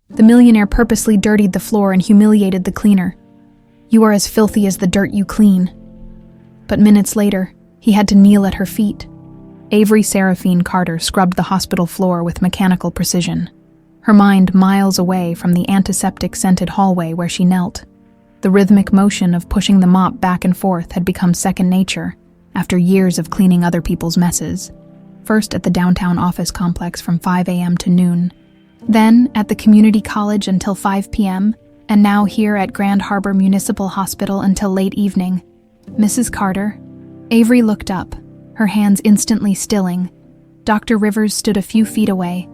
The millionaire purposely dirtied the floor and humiliated the cleaner. "You are as filthy as the dirt you clean." But minutes later, he had to kneel at her feet. Avery Seraphine Carter scrubbed the hospital floor with mechanical precision, her mind miles away from the antiseptic-scented hallway where she knelt. The rhythmic motion of pushing the mop back and forth had become second nature after years of cleaning other people's messes. First at the downtown office complex from 5 a.m. to noon, then at the community college until 5 p.m., and now here at Grand Harbor Municipal Hospital until late evening. "Mrs. Carter." Avery looked up, her hands instantly stilling. Dr. Rivers stood a few feet away,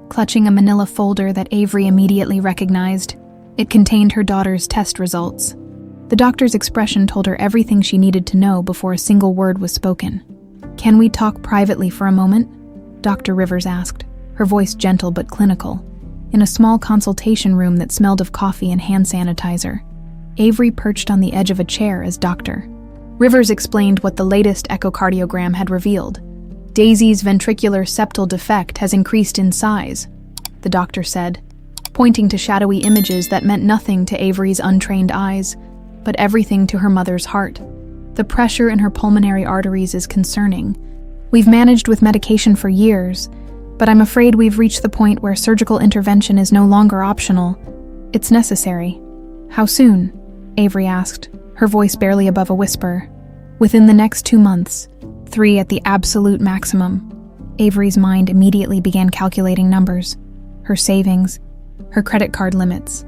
clutching a manila folder that Avery immediately recognized. It contained her daughter's test results. The doctor's expression told her everything she needed to know before a single word was spoken. "Can we talk privately for a moment?" Dr. Rivers asked, her voice gentle but clinical, in a small consultation room that smelled of coffee and hand sanitizer. Avery perched on the edge of a chair as Dr. Rivers explained what the latest echocardiogram had revealed. "Daisy's ventricular septal defect has increased in size," the doctor said, pointing to shadowy images that meant nothing to Avery's untrained eyes, but everything to her mother's heart. "The pressure in her pulmonary arteries is concerning. We've managed with medication for years, but I'm afraid we've reached the point where surgical intervention is no longer optional. It's necessary." "How soon?" Avery asked, her voice barely above a whisper. "Within the next 2 months, 3 at the absolute maximum." Avery's mind immediately began calculating numbers. Her savings, her credit card limits,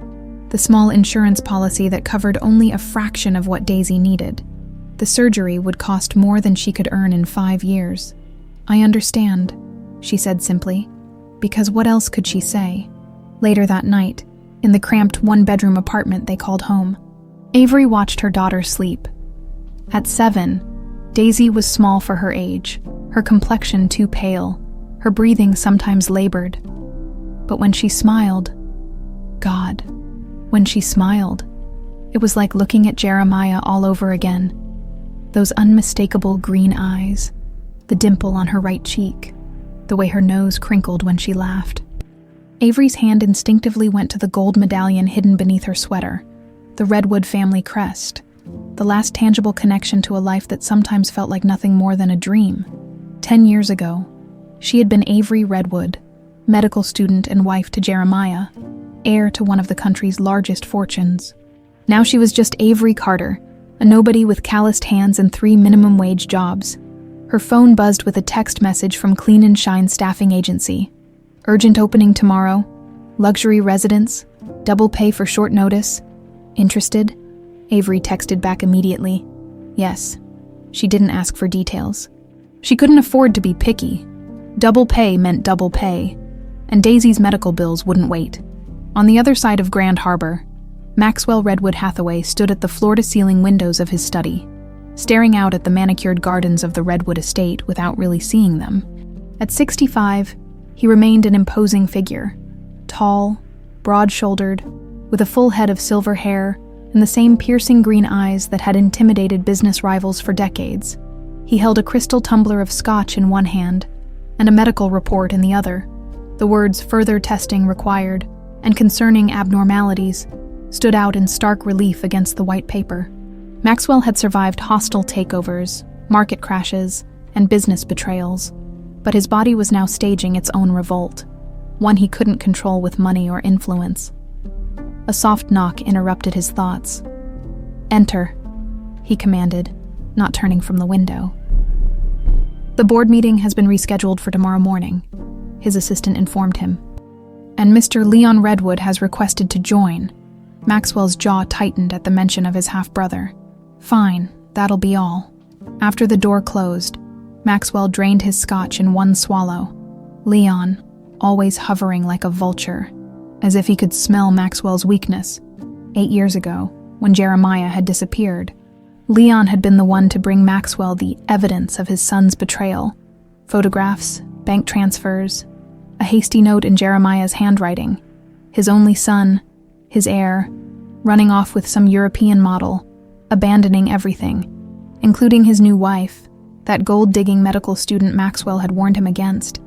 the small insurance policy that covered only a fraction of what Daisy needed. The surgery would cost more than she could earn in 5 years. "I understand," she said simply, because what else could she say? Later that night, in the cramped one-bedroom apartment they called home, Avery watched her daughter sleep. At 7, Daisy was small for her age, her complexion too pale, her breathing sometimes labored. But when she smiled, God, when she smiled, it was like looking at Jeremiah all over again. Those unmistakable green eyes, the dimple on her right cheek, the way her nose crinkled when she laughed. Avery's hand instinctively went to the gold medallion hidden beneath her sweater, the Redwood family crest, the last tangible connection to a life that sometimes felt like nothing more than a dream. 10 years ago, she had been Avery Redwood, medical student and wife to Jeremiah, heir to one of the country's largest fortunes. Now she was just Avery Carter, a nobody with calloused hands and 3 minimum-wage jobs. Her phone buzzed with a text message from Clean and Shine Staffing Agency. "Urgent opening tomorrow. Luxury residence. Double pay for short notice. Interested?" Avery texted back immediately. Yes. She didn't ask for details. She couldn't afford to be picky. Double pay meant double pay, and Daisy's medical bills wouldn't wait. On the other side of Grand Harbor, Maxwell Redwood Hathaway stood at the floor-to-ceiling windows of his study, staring out at the manicured gardens of the Redwood estate without really seeing them. At 65, he remained an imposing figure, tall, broad-shouldered, with a full head of silver hair and the same piercing green eyes that had intimidated business rivals for decades. He held a crystal tumbler of scotch in one hand and a medical report in the other. The words "further testing required" and "concerning abnormalities" stood out in stark relief against the white paper. Maxwell had survived hostile takeovers, market crashes, and business betrayals, but his body was now staging its own revolt, one he couldn't control with money or influence. A soft knock interrupted his thoughts. "Enter," he commanded, not turning from the window. "The board meeting has been rescheduled for tomorrow morning," his assistant informed him. "And Mr. Leon Redwood has requested to join." Maxwell's jaw tightened at the mention of his half-brother. "Fine, that'll be all." After the door closed, Maxwell drained his scotch in one swallow. Leon, always hovering like a vulture, as if he could smell Maxwell's weakness. 8 years ago, when Jeremiah had disappeared, Leon had been the one to bring Maxwell the evidence of his son's betrayal. Photographs, bank transfers, a hasty note in Jeremiah's handwriting. His only son, his heir, running off with some European model, abandoning everything, including his new wife, that gold-digging medical student Maxwell had warned him against.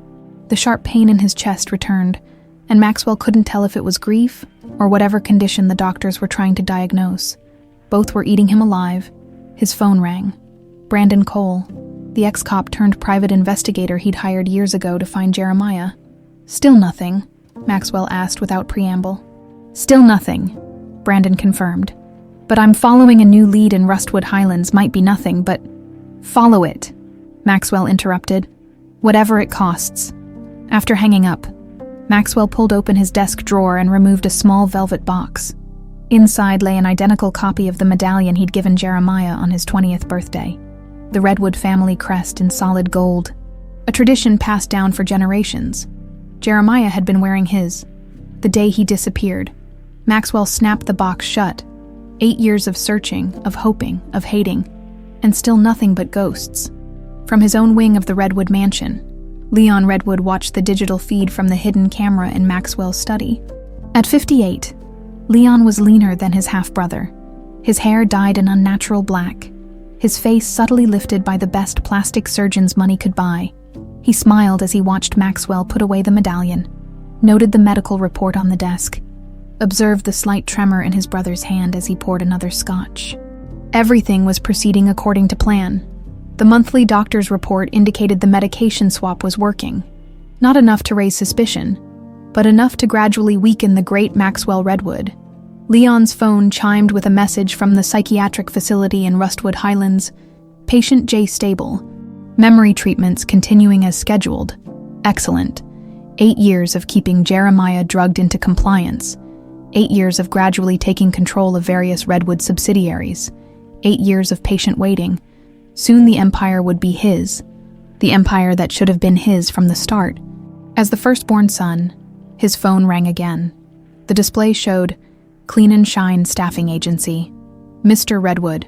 The sharp pain in his chest returned, and Maxwell couldn't tell if it was grief or whatever condition the doctors were trying to diagnose. Both were eating him alive. His phone rang. Brandon Cole, the ex-cop turned private investigator he'd hired years ago to find Jeremiah. "Still nothing?" Maxwell asked without preamble. "Still nothing," Brandon confirmed. "But I'm following a new lead in Redwood Highlands. Might be nothing, but..." "Follow it," Maxwell interrupted. "Whatever it costs." After hanging up, Maxwell pulled open his desk drawer and removed a small velvet box. Inside lay an identical copy of the medallion he'd given Jeremiah on his 20th birthday. The Redwood family crest in solid gold, a tradition passed down for generations. Jeremiah had been wearing his. The day he disappeared, Maxwell snapped the box shut. 8 years of searching, of hoping, of hating, and still nothing but ghosts. From his own wing of the Redwood mansion, Leon Redwood watched the digital feed from the hidden camera in Maxwell's study. At 58, Leon was leaner than his half-brother. His hair dyed an unnatural black, his face subtly lifted by the best plastic surgeon's money could buy. He smiled as he watched Maxwell put away the medallion, noted the medical report on the desk, observed the slight tremor in his brother's hand as he poured another scotch. Everything was proceeding according to plan. The monthly doctor's report indicated the medication swap was working. Not enough to raise suspicion, but enough to gradually weaken the great Maxwell Redwood. Leon's phone chimed with a message from the psychiatric facility in Redwood Highlands. "Patient J stable. Memory treatments continuing as scheduled. Excellent. 8 years of keeping Jeremiah drugged into compliance. 8 years of gradually taking control of various Redwood subsidiaries. 8 years of patient waiting. Soon the empire would be his. The empire that should have been his from the start." As the firstborn son, his phone rang again. The display showed, "Clean and Shine Staffing Agency. Mr. Redwood,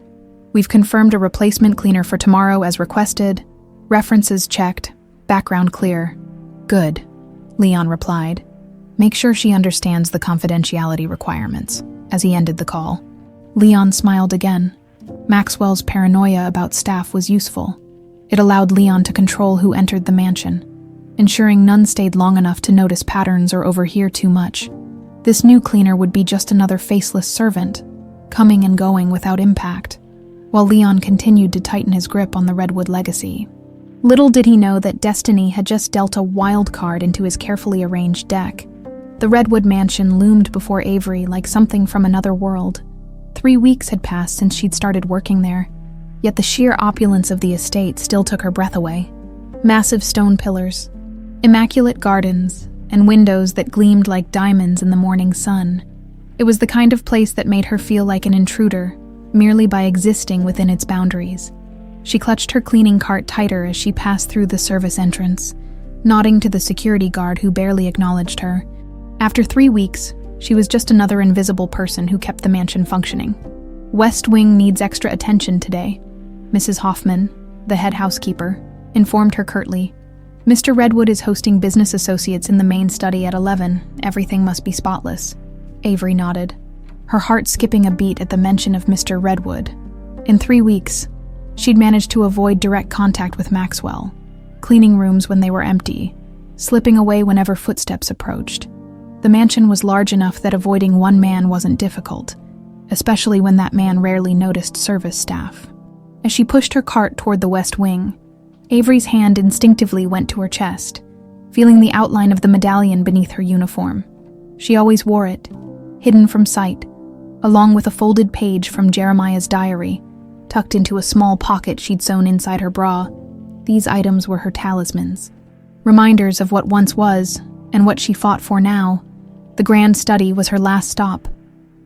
we've confirmed a replacement cleaner for tomorrow as requested. References checked. Background clear." "Good," Leon replied. "Make sure she understands the confidentiality requirements," as he ended the call. Leon smiled again. Maxwell's paranoia about staff was useful. It allowed Leon to control who entered the mansion, ensuring none stayed long enough to notice patterns or overhear too much. This new cleaner would be just another faceless servant, coming and going without impact, while Leon continued to tighten his grip on the Redwood legacy. Little did he know that destiny had just dealt a wild card into his carefully arranged deck. The Redwood mansion loomed before Avery like something from another world. 3 weeks had passed since she'd started working there, yet the sheer opulence of the estate still took her breath away. Massive stone pillars, immaculate gardens, and windows that gleamed like diamonds in the morning sun. It was the kind of place that made her feel like an intruder, merely by existing within its boundaries. She clutched her cleaning cart tighter as she passed through the service entrance, nodding to the security guard who barely acknowledged her. After 3 weeks, she was just another invisible person who kept the mansion functioning. "West Wing needs extra attention today," Mrs. Hoffman, the head housekeeper, informed her curtly. "Mr. Redwood is hosting business associates in the main study at 11. Everything must be spotless." Avery nodded, her heart skipping a beat at the mention of Mr. Redwood. In 3 weeks, she'd managed to avoid direct contact with Maxwell, cleaning rooms when they were empty, slipping away whenever footsteps approached. The mansion was large enough that avoiding one man wasn't difficult, especially when that man rarely noticed service staff. As she pushed her cart toward the West Wing, Avery's hand instinctively went to her chest, feeling the outline of the medallion beneath her uniform. She always wore it, hidden from sight, along with a folded page from Jeremiah's diary, tucked into a small pocket she'd sewn inside her bra. These items were her talismans, reminders of what once was and what she fought for now. The grand study was her last stop.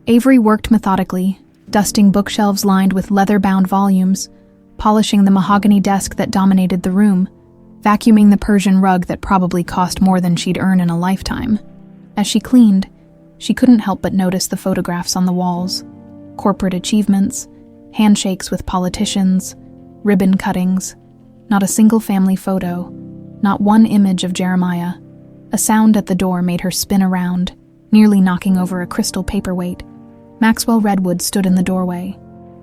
Avery worked methodically, dusting bookshelves lined with leather-bound volumes, polishing the mahogany desk that dominated the room, vacuuming the Persian rug that probably cost more than she'd earn in a lifetime. As she cleaned, she couldn't help but notice the photographs on the walls. Corporate achievements, handshakes with politicians, ribbon cuttings. Not a single family photo, not one image of Jeremiah. A sound at the door made her spin around, nearly knocking over a crystal paperweight. Maxwell Redwood stood in the doorway,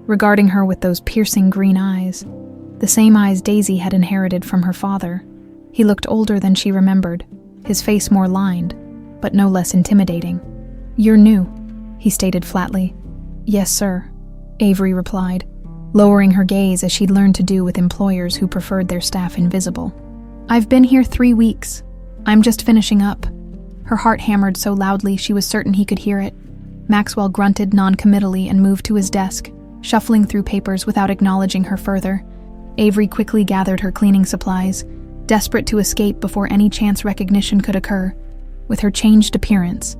regarding her with those piercing green eyes, the same eyes Daisy had inherited from her father. He looked older than she remembered, his face more lined, but no less intimidating. "You're new," he stated flatly. "Yes, sir," Avery replied, lowering her gaze as she'd learned to do with employers who preferred their staff invisible. "I've been here 3 weeks. I'm just finishing up." Her heart hammered so loudly she was certain he could hear it. Maxwell grunted non-committally and moved to his desk, shuffling through papers without acknowledging her further. Avery quickly gathered her cleaning supplies, desperate to escape before any chance recognition could occur. With her changed appearance,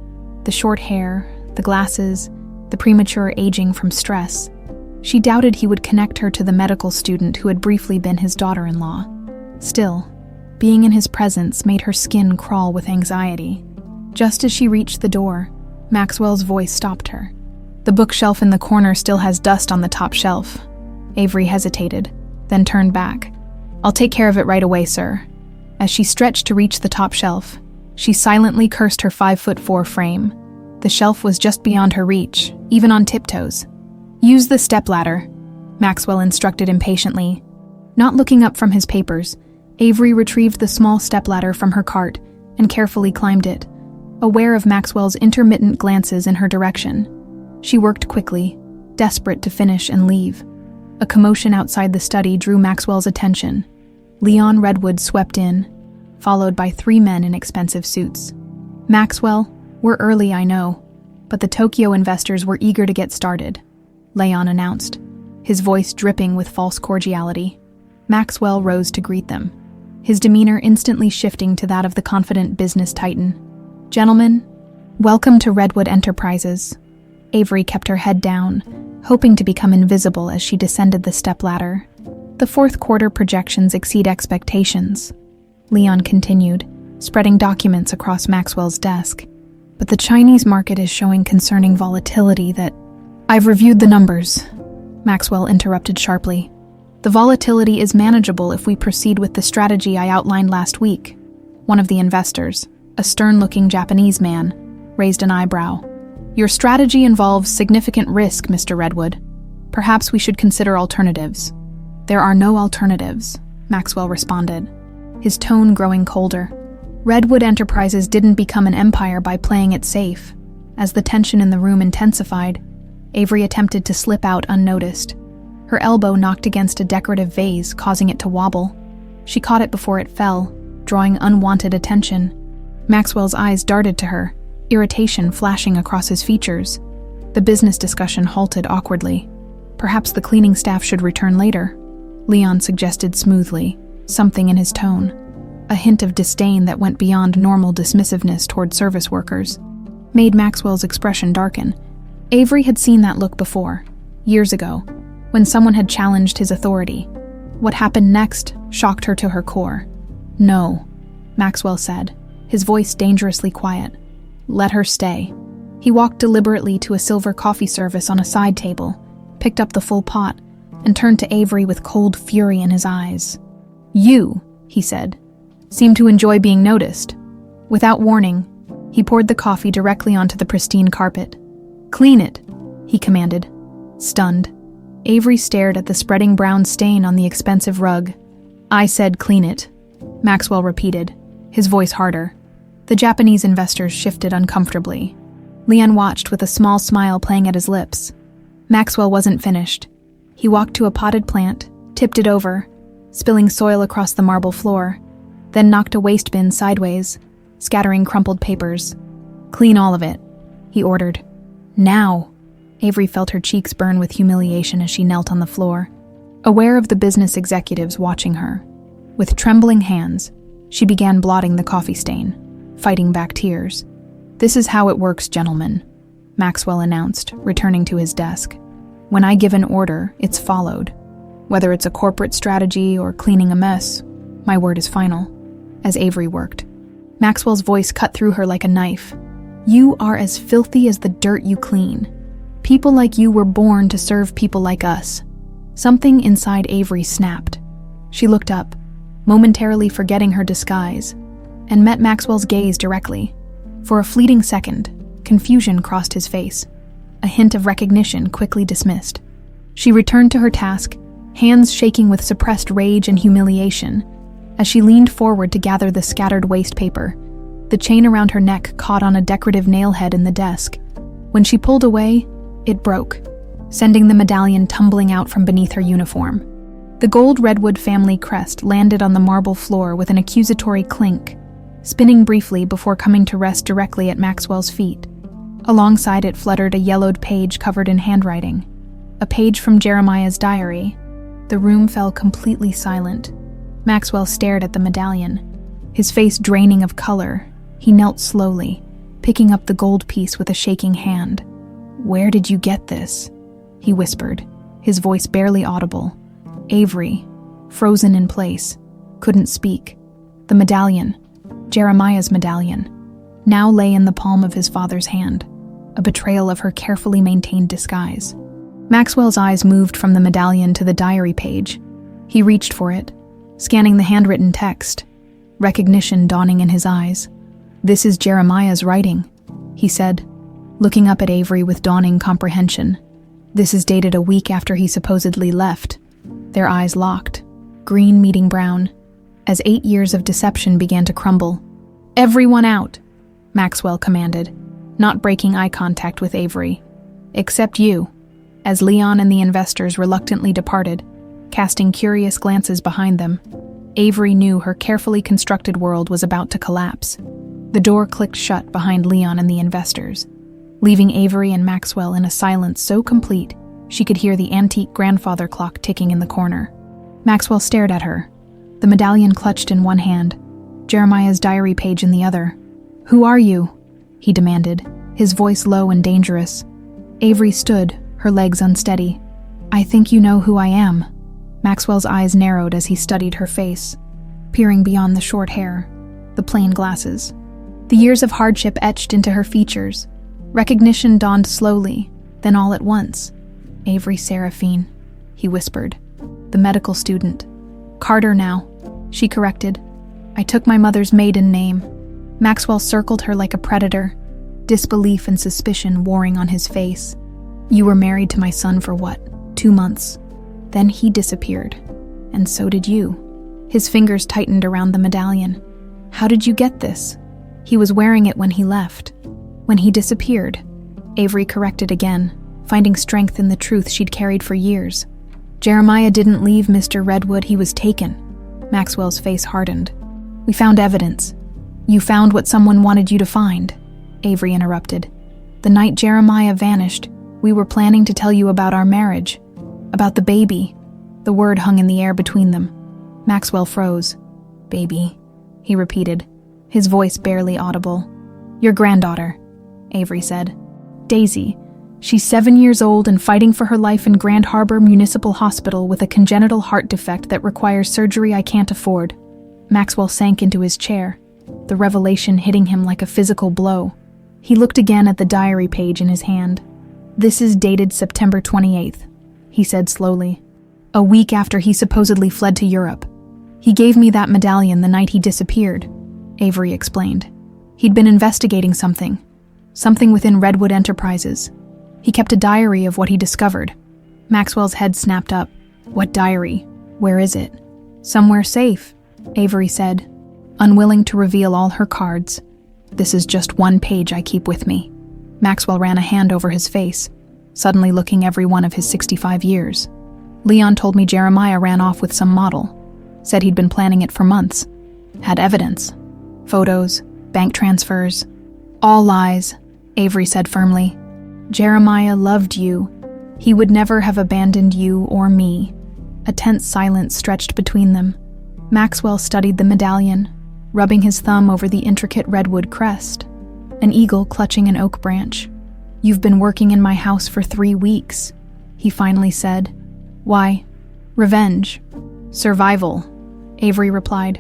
the short hair, the glasses, the premature aging from stress, she doubted he would connect her to the medical student who had briefly been his daughter-in-law. Still, being in his presence made her skin crawl with anxiety. Just as she reached the door, Maxwell's voice stopped her. "The bookshelf in the corner still has dust on the top shelf." Avery hesitated, then turned back. "I'll take care of it right away, sir." As she stretched to reach the top shelf, she silently cursed her 5'4" frame. The shelf was just beyond her reach, even on tiptoes. "Use the stepladder," Maxwell instructed impatiently. Not looking up from his papers, Avery retrieved the small stepladder from her cart and carefully climbed it, aware of Maxwell's intermittent glances in her direction. She worked quickly, desperate to finish and leave. A commotion outside the study drew Maxwell's attention. Leon Redwood swept in, followed by 3 men in expensive suits. "Maxwell, we're early, I know, but the Tokyo investors were eager to get started," Leon announced, his voice dripping with false cordiality. Maxwell rose to greet them, his demeanor instantly shifting to that of the confident business titan. "Gentlemen, welcome to Redwood Enterprises." Avery kept her head down, hoping to become invisible as she descended the stepladder. "The fourth quarter projections exceed expectations," Leon continued, spreading documents across Maxwell's desk. "But the Chinese market is showing concerning volatility that—" "I've reviewed the numbers," Maxwell interrupted sharply. "The volatility is manageable if we proceed with the strategy I outlined last week." One of the investors, a stern-looking Japanese man, raised an eyebrow. "Your strategy involves significant risk, Mr. Redwood. Perhaps we should consider alternatives." "There are no alternatives," Maxwell responded, his tone growing colder. Redwood Enterprises didn't become an empire by playing it safe. As the tension in the room intensified, Avery attempted to slip out unnoticed. Her elbow knocked against a decorative vase, causing it to wobble. She caught it before it fell, drawing unwanted attention. Maxwell's eyes darted to her, irritation flashing across his features. The business discussion halted awkwardly. "Perhaps the cleaning staff should return later," Leon suggested smoothly, something in his tone, a hint of disdain that went beyond normal dismissiveness toward service workers, made Maxwell's expression darken. Avery had seen that look before, years ago, when someone had challenged his authority. What happened next shocked her to her core. "No," Maxwell said, his voice dangerously quiet. "Let her stay." He walked deliberately to a silver coffee service on a side table, picked up the full pot, and turned to Avery with cold fury in his eyes. "You," he said, "seem to enjoy being noticed." Without warning, he poured the coffee directly onto the pristine carpet. "Clean it," he commanded. Stunned, Avery stared at the spreading brown stain on the expensive rug. "I said clean it," Maxwell repeated, his voice harder. The Japanese investors shifted uncomfortably. Leon watched with a small smile playing at his lips. Maxwell wasn't finished. He walked to a potted plant, tipped it over, spilling soil across the marble floor, then knocked a waste bin sideways, scattering crumpled papers. "Clean all of it," he ordered. "Now!" Avery felt her cheeks burn with humiliation as she knelt on the floor, aware of the business executives watching her. With trembling hands, she began blotting the coffee stain, fighting back tears. "This is how it works, gentlemen," Maxwell announced, returning to his desk. "When I give an order, it's followed. Whether it's a corporate strategy or cleaning a mess, my word is final." As Avery worked, Maxwell's voice cut through her like a knife. "You are as filthy as the dirt you clean. People like you were born to serve people like us." Something inside Avery snapped. She looked up, momentarily forgetting her disguise, and met Maxwell's gaze directly. For a fleeting second, confusion crossed his face, a hint of recognition quickly dismissed. She returned to her task, hands shaking with suppressed rage and humiliation. As she leaned forward to gather the scattered waste paper, The chain around her neck caught on a decorative nail head in the desk. When she pulled away, it broke, sending the medallion tumbling out from beneath her uniform. The gold Redwood family crest landed on the marble floor with an accusatory clink, spinning briefly before coming to rest directly at Maxwell's feet. Alongside it fluttered a yellowed page covered in handwriting, a page from Jeremiah's diary. The room fell completely silent. Maxwell stared at the medallion, his face draining of color. He knelt slowly, picking up the gold piece with a shaking hand. "Where did you get this?" he whispered, his voice barely audible. Avery, frozen in place, couldn't speak. The medallion, Jeremiah's medallion, now lay in the palm of his father's hand, a betrayal of her carefully maintained disguise. Maxwell's eyes moved from the medallion to the diary page. He reached for it, scanning the handwritten text, recognition dawning in his eyes. "This is Jeremiah's writing," he said, looking up at Avery with dawning comprehension. "This is dated a week after he supposedly left." Their eyes locked, green meeting brown, as 8 years of deception began to crumble. "Everyone out," Maxwell commanded, not breaking eye contact with Avery. "Except you," as Leon and the investors reluctantly departed, casting curious glances behind them. Avery knew her carefully constructed world was about to collapse. The door clicked shut behind Leon and the investors, leaving Avery and Maxwell in a silence so complete she could hear the antique grandfather clock ticking in the corner. Maxwell stared at her, the medallion clutched in one hand, Jeremiah's diary page in the other. "Who are you?" he demanded, his voice low and dangerous. Avery stood, her legs unsteady. "I think you know who I am." Maxwell's eyes narrowed as he studied her face, peering beyond the short hair, the plain glasses. The years of hardship etched into her features. Recognition dawned slowly, then all at once. "Avery Seraphine," he whispered. "The medical student." "Carter now," she corrected. "I took my mother's maiden name." Maxwell circled her like a predator, disbelief and suspicion warring on his face. "You were married to my son for what, 2 months? Then he disappeared. And so did you." His fingers tightened around the medallion. "How did you get this?" "He was wearing it when he left. When he disappeared," Avery corrected again, finding strength in the truth she'd carried for years. "Jeremiah didn't leave Mr. Redwood, he was taken." Maxwell's face hardened. "We found evidence." "You found what someone wanted you to find," Avery interrupted. "The night Jeremiah vanished, we were planning to tell you about our marriage, about the baby." The word hung in the air between them. Maxwell froze. "Baby," he repeated, his voice barely audible. "Your granddaughter," Avery said. "Daisy. She's 7 years old and fighting for her life in Grand Harbor Municipal Hospital with a congenital heart defect that requires surgery I can't afford." Maxwell sank into his chair, the revelation hitting him like a physical blow. He looked again at the diary page in his hand. "This is dated September 28th, he said slowly. "A week after he supposedly fled to Europe. He gave me that medallion the night he disappeared," Avery explained. "He'd been investigating something within Redwood Enterprises. He kept a diary of what he discovered." Maxwell's head snapped up. "What diary? Where is it?" "Somewhere safe," Avery said, unwilling to reveal all her cards. "This is just one page I keep with me." Maxwell ran a hand over his face, suddenly looking every one of his 65 years. "Leon told me Jeremiah ran off with some model. Said he'd been planning it for months. Had evidence. Photos, bank transfers. All lies," Avery said firmly. "Jeremiah loved you. He would never have abandoned you or me." A tense silence stretched between them. Maxwell studied the medallion, rubbing his thumb over the intricate redwood crest, an eagle clutching an oak branch. "You've been working in my house for 3 weeks, he finally said. "Why?" "Revenge. Survival," Avery replied.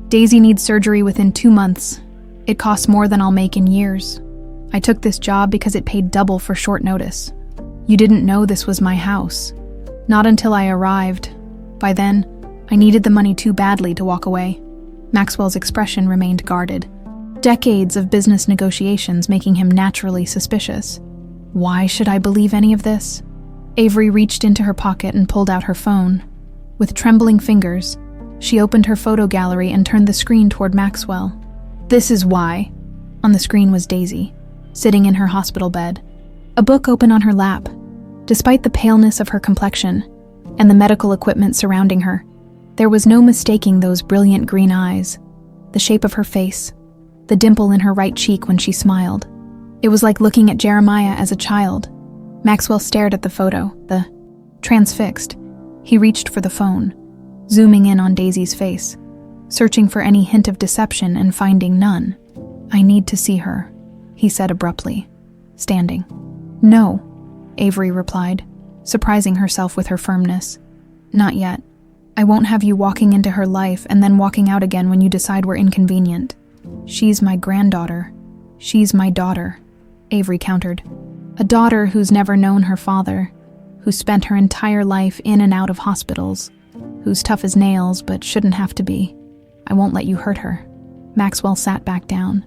"Daisy needs surgery within 2 months. It costs more than I'll make in years. I took this job because it paid double for short notice. You didn't know this was my house. Not until I arrived. By then, I needed the money too badly to walk away." Maxwell's expression remained guarded, decades of business negotiations making him naturally suspicious. "Why should I believe any of this?" Avery reached into her pocket and pulled out her phone. With trembling fingers, she opened her photo gallery and turned the screen toward Maxwell. This is why. On the screen was Daisy, sitting in her hospital bed, a book open on her lap. Despite the paleness of her complexion and the medical equipment surrounding her, there was no mistaking those brilliant green eyes, the shape of her face, the dimple in her right cheek when she smiled. It was like looking at Jeremiah as a child. Maxwell stared at the photo, transfixed. He reached for the phone, zooming in on Daisy's face, searching for any hint of deception and finding none. "I need to see her," he said abruptly, standing. "No," Avery replied, surprising herself with her firmness. "Not yet. I won't have you walking into her life and then walking out again when you decide we're inconvenient. She's my granddaughter. She's my daughter," Avery countered. "A daughter who's never known her father, who spent her entire life in and out of hospitals, who's tough as nails but shouldn't have to be. I won't let you hurt her." Maxwell sat back down,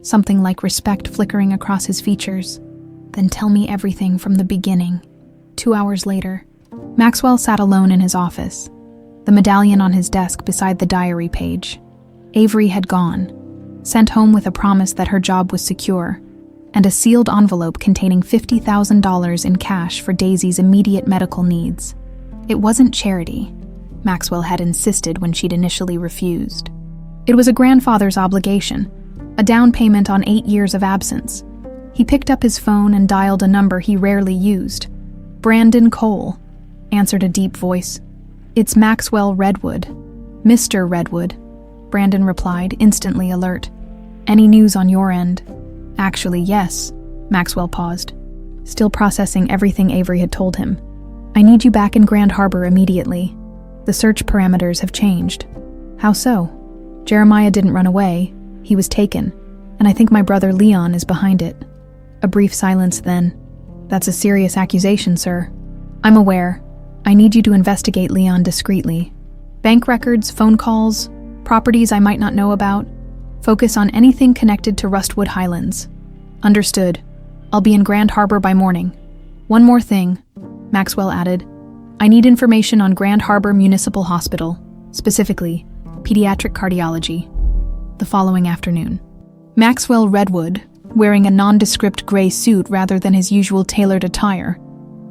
something like respect flickering across his features. "Then tell me everything from the beginning." 2 hours later, Maxwell sat alone in his office, the medallion on his desk beside the diary page. Avery had gone, sent home with a promise that her job was secure, and a sealed envelope containing $50,000 in cash for Daisy's immediate medical needs. It wasn't charity, Maxwell had insisted when she'd initially refused. It was a grandfather's obligation, a down payment on 8 years of absence. He picked up his phone and dialed a number he rarely used. "Brandon Cole," answered a deep voice. "It's Maxwell Redwood." "Mr. Redwood," Brandon replied, instantly alert. "Any news on your end?" "Actually, yes." Maxwell paused, still processing everything Avery had told him. "I need you back in Grand Harbor immediately. The search parameters have changed." "How so?" "Jeremiah didn't run away. He was taken, and I think my brother Leon is behind it." A brief silence then. "That's a serious accusation, sir." "I'm aware. I need you to investigate Leon discreetly. Bank records, phone calls, properties I might not know about. Focus on anything connected to Rustwood Highlands." "Understood. I'll be in Grand Harbor by morning." "One more thing," Maxwell added. "I need information on Grand Harbor Municipal Hospital, specifically pediatric cardiology." The following afternoon, Maxwell Redwood, wearing a nondescript gray suit rather than his usual tailored attire,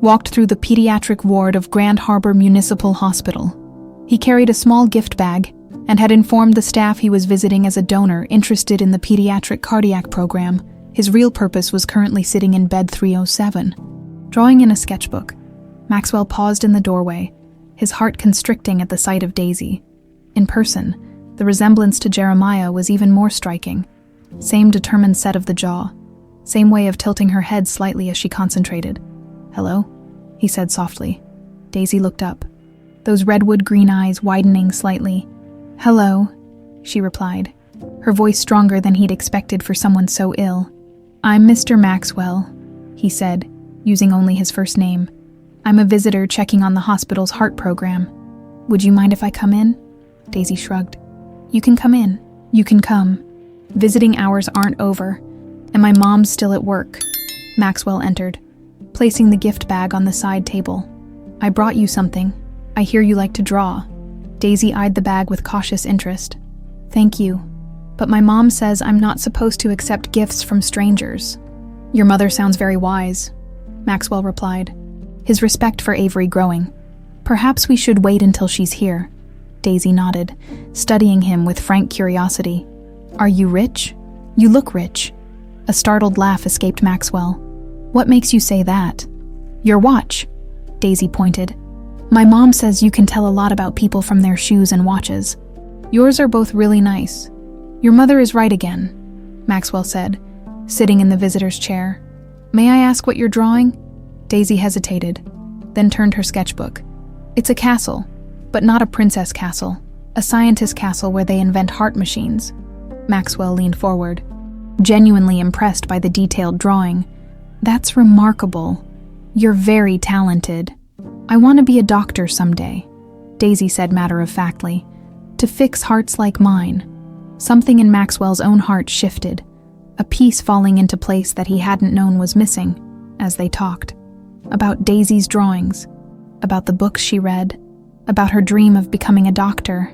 walked through the pediatric ward of Grand Harbor Municipal Hospital. He carried a small gift bag and had informed the staff he was visiting as a donor interested in the pediatric cardiac program. His real purpose was currently sitting in bed 307. Drawing in a sketchbook, Maxwell paused in the doorway, his heart constricting at the sight of Daisy. In person, the resemblance to Jeremiah was even more striking. Same determined set of the jaw, same way of tilting her head slightly as she concentrated. "Hello?" he said softly. Daisy looked up, those redwood green eyes widening slightly. "Hello," she replied, her voice stronger than he'd expected for someone so ill. "I'm Mr. Maxwell," he said, using only his first name. "I'm a visitor checking on the hospital's heart program. Would you mind if I come in?" Daisy shrugged. "You can come in. You can come. Visiting hours aren't over, and my mom's still at work." Maxwell entered, placing the gift bag on the side table. "I brought you something. I hear you like to draw." Daisy eyed the bag with cautious interest. "Thank you, but my mom says I'm not supposed to accept gifts from strangers." "Your mother sounds very wise," Maxwell replied, his respect for Avery growing. "Perhaps we should wait until she's here." Daisy nodded, studying him with frank curiosity. "Are you rich? You look rich." A startled laugh escaped Maxwell. "What makes you say that?" "Your watch," Daisy pointed. "My mom says you can tell a lot about people from their shoes and watches. Yours are both really nice." "Your mother is right again," Maxwell said, sitting in the visitor's chair. "May I ask what you're drawing?" Daisy hesitated, then turned her sketchbook. "It's a castle, but not a princess castle, a scientist castle where they invent heart machines." Maxwell leaned forward, genuinely impressed by the detailed drawing. "That's remarkable. You're very talented. I want to be a doctor someday," Daisy said matter-of-factly, "to fix hearts like mine." Something in Maxwell's own heart shifted, a piece falling into place that he hadn't known was missing, as they talked. About Daisy's drawings, about the books she read, about her dream of becoming a doctor.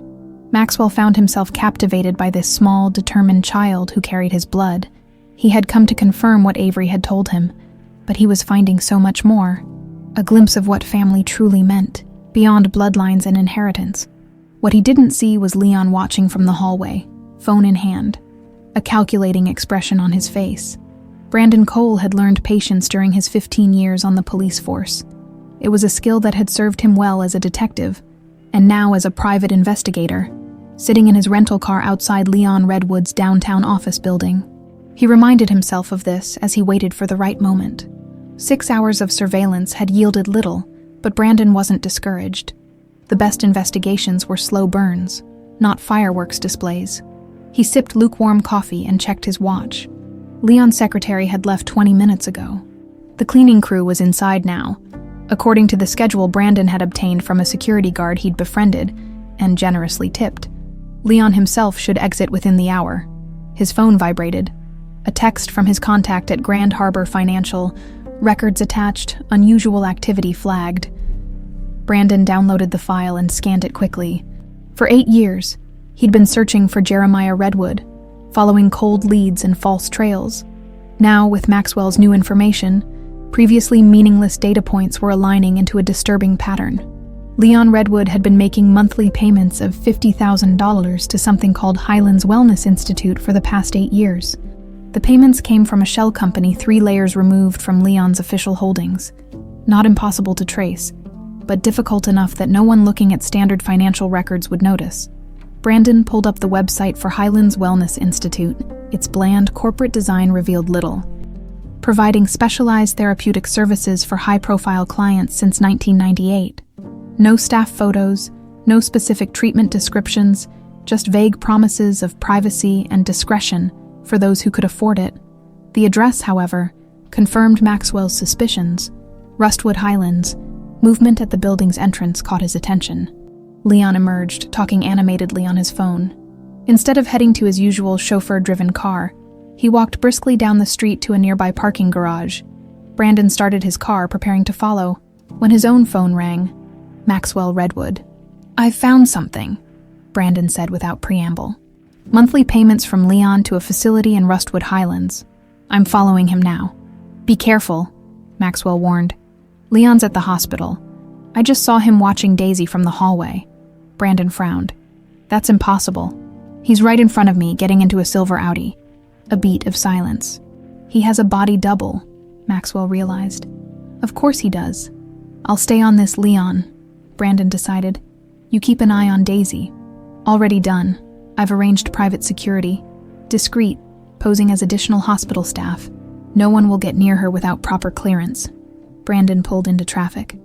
Maxwell found himself captivated by this small, determined child who carried his blood. He had come to confirm what Avery had told him, but he was finding so much more. A glimpse of what family truly meant, beyond bloodlines and inheritance. What he didn't see was Leon watching from the hallway, phone in hand, a calculating expression on his face. Brandon Cole had learned patience during his 15 years on the police force. It was a skill that had served him well as a detective, and now as a private investigator, sitting in his rental car outside Leon Redwood's downtown office building. He reminded himself of this as he waited for the right moment. 6 hours of surveillance had yielded little, but Brandon wasn't discouraged. The best investigations were slow burns, not fireworks displays. He sipped lukewarm coffee and checked his watch. Leon's secretary had left 20 minutes ago. The cleaning crew was inside now. According to the schedule Brandon had obtained from a security guard he'd befriended and generously tipped, Leon himself should exit within the hour. His phone vibrated. A text from his contact at Grand Harbor Financial, records attached, unusual activity flagged. Brandon downloaded the file and scanned it quickly. For 8 years, he'd been searching for Jeremiah Redwood, following cold leads and false trails. Now, with Maxwell's new information, previously meaningless data points were aligning into a disturbing pattern. Leon Redwood had been making monthly payments of $50,000 to something called Highlands Wellness Institute for the past 8 years. The payments came from a shell company 3 layers removed from Leon's official holdings. Not impossible to trace, but difficult enough that no one looking at standard financial records would notice. Brandon pulled up the website for Highlands Wellness Institute. Its bland corporate design revealed little. Providing specialized therapeutic services for high-profile clients since 1998. No staff photos, no specific treatment descriptions, just vague promises of privacy and discretion for those who could afford it. The address, however, confirmed Maxwell's suspicions. Rustwood Highlands. Movement at the building's entrance caught his attention. Leon emerged, talking animatedly on his phone. Instead of heading to his usual chauffeur-driven car, he walked briskly down the street to a nearby parking garage. Brandon started his car, preparing to follow, when his own phone rang. Maxwell Redwood. "I've found something," Brandon said without preamble. "Monthly payments from Leon to a facility in Rustwood Highlands. I'm following him now." "Be careful," Maxwell warned. "Leon's at the hospital. I just saw him watching Daisy from the hallway." Brandon frowned. "That's impossible. He's right in front of me, getting into a silver Audi." A beat of silence. "He has a body double," Maxwell realized. "Of course he does. I'll stay on this Leon," Brandon decided. "You keep an eye on Daisy." "Already done. I've arranged private security. Discreet, posing as additional hospital staff. No one will get near her without proper clearance." Brandon pulled into traffic,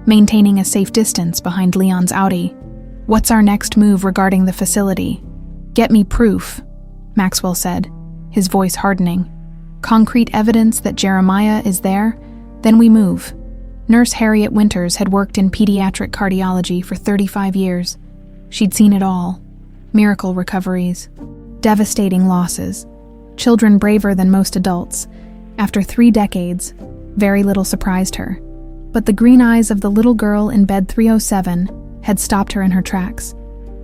maintaining a safe distance behind Leon's Audi. "What's our next move regarding the facility?" "Get me proof," Maxwell said, his voice hardening. "Concrete evidence that Jeremiah is there, then we move." Nurse Harriet Winters had worked in pediatric cardiology for 35 years. She'd seen it all. Miracle recoveries, devastating losses, children braver than most adults. After 3 decades, very little surprised her. But the green eyes of the little girl in bed 307 had stopped her in her tracks.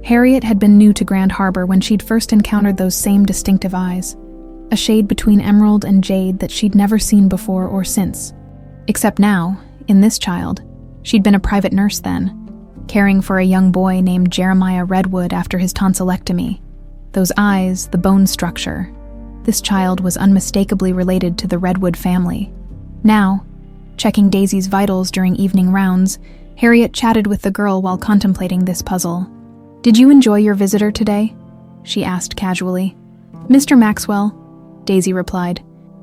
Harriet had been new to Grand Harbor when she'd first encountered those same distinctive eyes, a shade between emerald and jade that she'd never seen before or since. Except now, in this child, she'd been a private nurse then, caring for a young boy named Jeremiah Redwood after his tonsillectomy. Those eyes, the bone structure. This child was unmistakably related to the Redwood family. Now, checking Daisy's vitals during evening rounds, Harriet chatted with the girl while contemplating this puzzle. "Did you enjoy your visitor today?" she asked casually. "Mr. Maxwell," Daisy replied.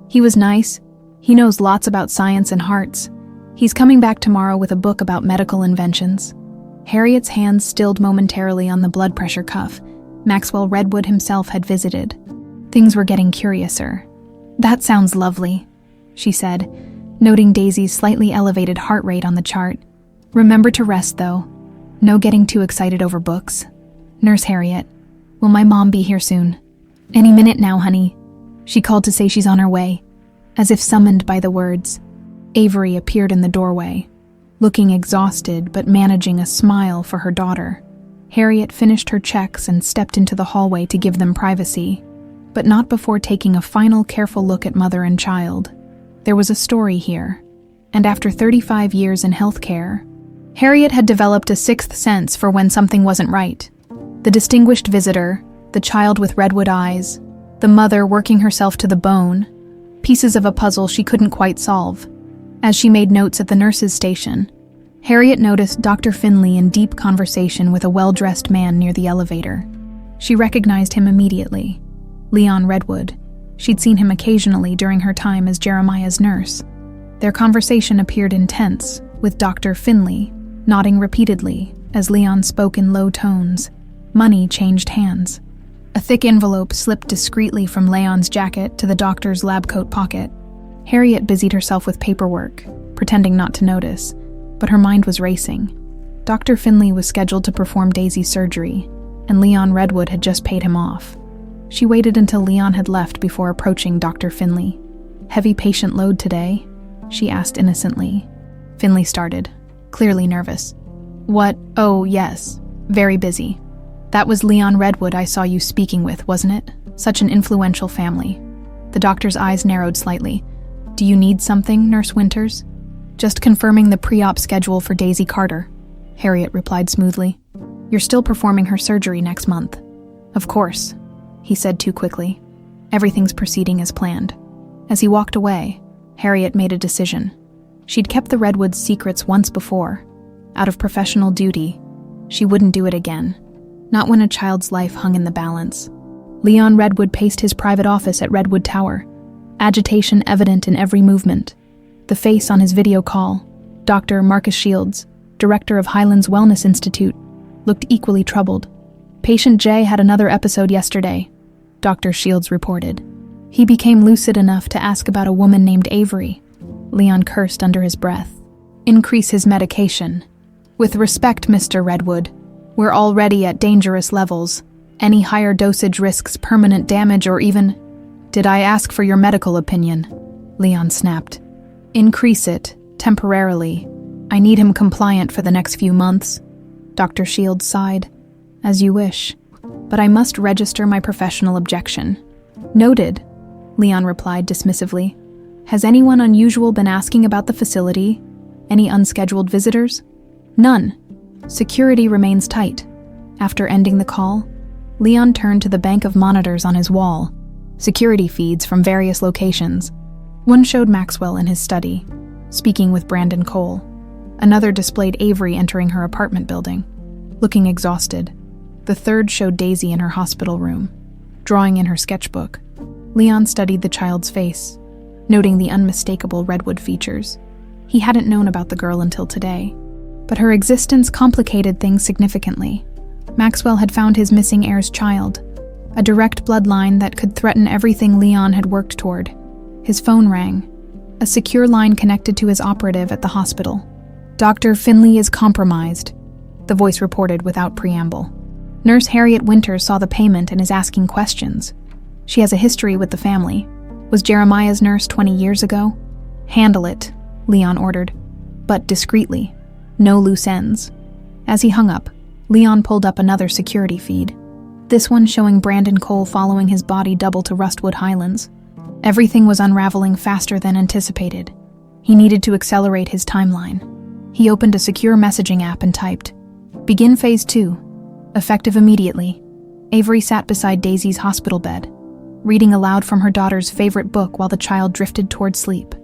"He was nice. He knows lots about science and hearts. He's coming back tomorrow with a book about medical inventions." Harriet's hands stilled momentarily on the blood pressure cuff Maxwell Redwood himself had visited. Things were getting curiouser. "That sounds lovely," she said, noting Daisy's slightly elevated heart rate on the chart. "Remember to rest, though. No getting too excited over books." "Nurse Harriet, will my mom be here soon?" "Any minute now, honey." She called to say she's on her way, as if summoned by the words. Avery appeared in the doorway, looking exhausted but managing a smile for her daughter. Harriet finished her checks and stepped into the hallway to give them privacy, but not before taking a final careful look at mother and child. There was a story here, and after 35 years in healthcare, Harriet had developed a sixth sense for when something wasn't right. The distinguished visitor, the child with redwood eyes, the mother working herself to the bone, pieces of a puzzle she couldn't quite solve. As she made notes at the nurse's station, Harriet noticed Dr. Finley in deep conversation with a well-dressed man near the elevator. She recognized him immediately. Leon Redwood. She'd seen him occasionally during her time as Jeremiah's nurse. Their conversation appeared intense, with Dr. Finley nodding repeatedly as Leon spoke in low tones. Money changed hands. A thick envelope slipped discreetly from Leon's jacket to the doctor's lab coat pocket. Harriet busied herself with paperwork, pretending not to notice, but her mind was racing. Dr. Finley was scheduled to perform Daisy's surgery, and Leon Redwood had just paid him off. She waited until Leon had left before approaching Dr. Finley. "Heavy patient load today?" she asked innocently. Finley started, clearly nervous. "What? Oh, yes. Very busy. That was Leon Redwood I saw you speaking with, wasn't it? Such an influential family." The doctor's eyes narrowed slightly. "Do you need something, Nurse Winters?" "Just confirming the pre-op schedule for Daisy Carter," Harriet replied smoothly. "You're still performing her surgery next month." "Of course," he said too quickly. "Everything's proceeding as planned." As he walked away, Harriet made a decision. She'd kept the Redwoods' secrets once before. Out of professional duty, she wouldn't do it again. Not when a child's life hung in the balance. Leon Redwood paced his private office at Redwood Tower, agitation evident in every movement. The face on his video call, Dr. Marcus Shields, director of Highlands Wellness Institute, looked equally troubled. "Patient J had another episode yesterday," Dr. Shields reported. "He became lucid enough to ask about a woman named Avery." Leon cursed under his breath. "Increase his medication. With respect, Mr. Redwood, we're already at dangerous levels. Any higher dosage risks permanent damage or even—" "Did I ask for your medical opinion?" Leon snapped. "Increase it, temporarily. I need him compliant for the next few months." Dr. Shields sighed. "As you wish, but I must register my professional objection." "Noted," Leon replied dismissively. "Has anyone unusual been asking about the facility? Any unscheduled visitors?" "None. Security remains tight." After ending the call, Leon turned to the bank of monitors on his wall, security feeds from various locations. One showed Maxwell in his study, speaking with Brandon Cole. Another displayed Avery entering her apartment building, looking exhausted. The third showed Daisy in her hospital room, drawing in her sketchbook. Leon studied the child's face, noting the unmistakable Redwood features. He hadn't known about the girl until today, but her existence complicated things significantly. Maxwell had found his missing heir's child, a direct bloodline that could threaten everything Leon had worked toward. His phone rang, a secure line connected to his operative at the hospital. "Dr. Finley is compromised," the voice reported without preamble. "Nurse Harriet Winters saw the payment and is asking questions. She has a history with the family. Was Jeremiah's nurse 20 years ago?" "Handle it," Leon ordered, but discreetly. No loose ends. As he hung up, Leon pulled up another security feed, this one showing Brandon Cole following his body double to Rustwood Highlands. Everything was unraveling faster than anticipated. He needed to accelerate his timeline. He opened a secure messaging app and typed, "Begin Phase 2. Effective immediately." Avery sat beside Daisy's hospital bed, reading aloud from her daughter's favorite book while the child drifted toward sleep.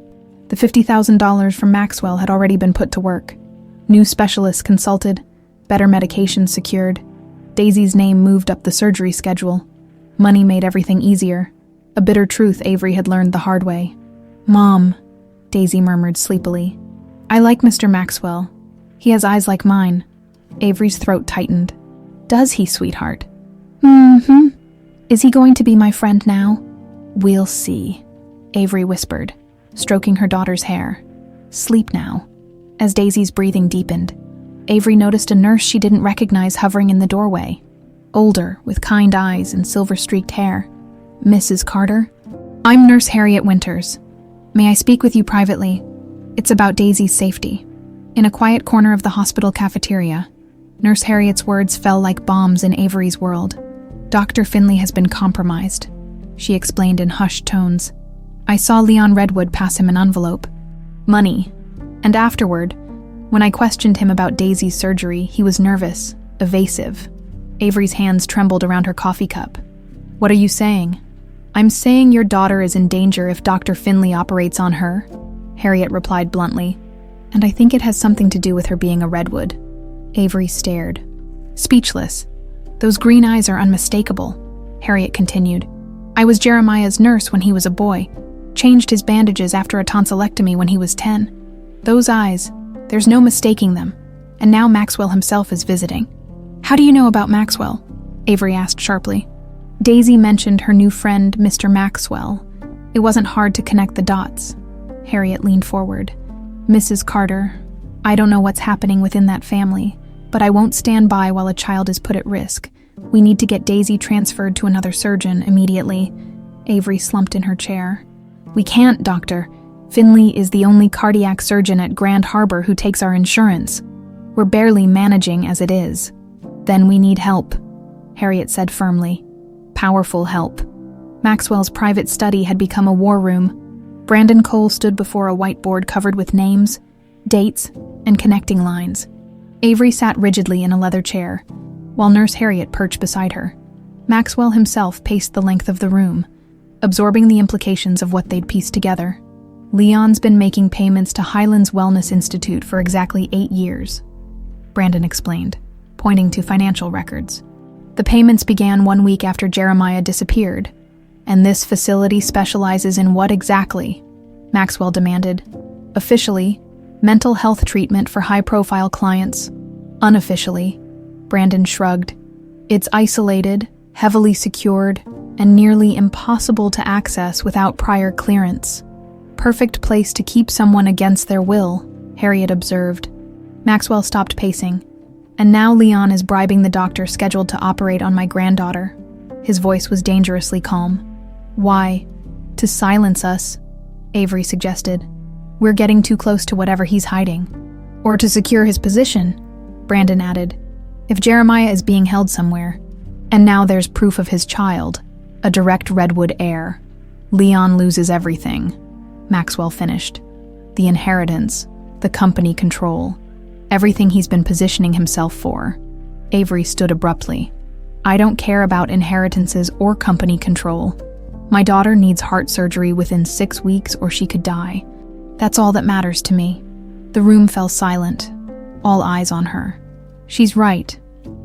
The $50,000 from Maxwell had already been put to work. New specialists consulted, better medications secured. Daisy's name moved up the surgery schedule. Money made everything easier. A bitter truth Avery had learned the hard way. "Mom," Daisy murmured sleepily. "I like Mr. Maxwell. He has eyes like mine." Avery's throat tightened. "Does he, sweetheart?" "Mm-hmm. Is he going to be my friend now?" "We'll see," Avery whispered, stroking her daughter's hair. "Sleep now." As Daisy's breathing deepened, Avery noticed a nurse she didn't recognize hovering in the doorway. Older, with kind eyes and silver-streaked hair. "Mrs. Carter?" "I'm Nurse Harriet Winters. May I speak with you privately? It's about Daisy's safety." In a quiet corner of the hospital cafeteria, Nurse Harriet's words fell like bombs in Avery's world. Dr. Finley has been compromised, she explained in hushed tones. I saw Leon Redwood pass him an envelope. Money. And afterward, when I questioned him about Daisy's surgery, he was nervous, evasive. Avery's hands trembled around her coffee cup. What are you saying? I'm saying your daughter is in danger if Dr. Finley operates on her, Harriet replied bluntly. And I think it has something to do with her being a Redwood. Avery stared, speechless. Those green eyes are unmistakable, Harriet continued. I was Jeremiah's nurse when he was a boy, changed his bandages after a tonsillectomy when he was 10. Those eyes, there's no mistaking them, and now Maxwell himself is visiting. How do you know about Maxwell? Avery asked sharply. Daisy mentioned her new friend, Mr. Maxwell. It wasn't hard to connect the dots. Harriet leaned forward. Mrs. Carter, I don't know what's happening within that family, but I won't stand by while a child is put at risk. We need to get Daisy transferred to another surgeon immediately. Avery slumped in her chair. We can't, Doctor. Finley is the only cardiac surgeon at Grand Harbor who takes our insurance. We're barely managing as it is. Then we need help, Harriet said firmly. Powerful help. Maxwell's private study had become a war room. Brandon Cole stood before a whiteboard covered with names, dates, and connecting lines. Avery sat rigidly in a leather chair, while Nurse Harriet perched beside her. Maxwell himself paced the length of the room, absorbing the implications of what they'd pieced together. Leon's been making payments to Highlands Wellness Institute for exactly 8 years, Brandon explained, pointing to financial records. The payments began 1 week after Jeremiah disappeared. And this facility specializes in what exactly? Maxwell demanded. Officially, mental health treatment for high-profile clients. Unofficially, Brandon shrugged. It's isolated, heavily secured, and nearly impossible to access without prior clearance. Perfect place to keep someone against their will, Harriet observed. Maxwell stopped pacing. And now Leon is bribing the doctor scheduled to operate on my granddaughter. His voice was dangerously calm. Why? To silence us, Avery suggested. We're getting too close to whatever he's hiding. Or to secure his position, Brandon added. If Jeremiah is being held somewhere, and now there's proof of his child, a direct Redwood heir, Leon loses everything, Maxwell finished. The inheritance, the company control, everything he's been positioning himself for. Avery stood abruptly. I don't care about inheritances or company control. My daughter needs heart surgery within 6 weeks or she could die. That's all that matters to me. The room fell silent, all eyes on her. She's right,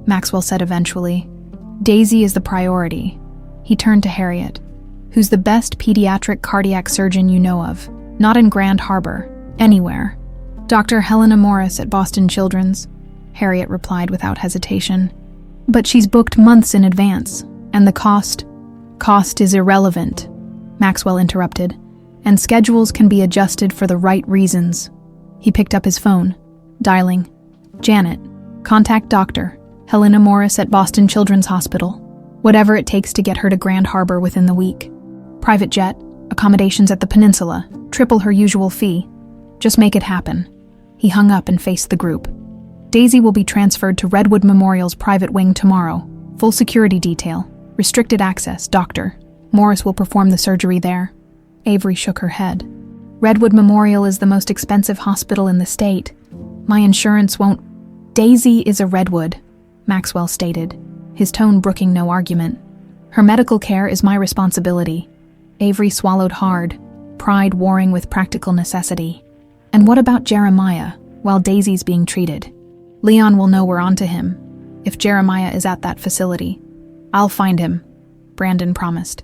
Maxwell said eventually. Daisy is the priority. He turned to Harriet. Who's the best pediatric cardiac surgeon you know of? Not in Grand Harbor, anywhere. Dr. Helena Morris at Boston Children's, Harriet replied without hesitation. But she's booked months in advance, and the cost is irrelevant, Maxwell interrupted, and schedules can be adjusted for the right reasons. He picked up his phone, dialing. Janet, contact Dr. Helena Morris at Boston Children's Hospital. Whatever it takes to get her to Grand Harbor within the week. Private jet, accommodations at the peninsula, triple her usual fee. Just make it happen. He hung up and faced the group. Daisy will be transferred to Redwood Memorial's private wing tomorrow. Full security detail. Restricted access, doctor. Morris will perform the surgery there. Avery shook her head. Redwood Memorial is the most expensive hospital in the state. My insurance won't. Daisy is a Redwood, Maxwell stated, his tone brooking no argument. Her medical care is my responsibility. Avery swallowed hard, pride warring with practical necessity. And what about Jeremiah, while Daisy's being treated? Leon will know we're onto him, if Jeremiah is at that facility. I'll find him, Brandon promised.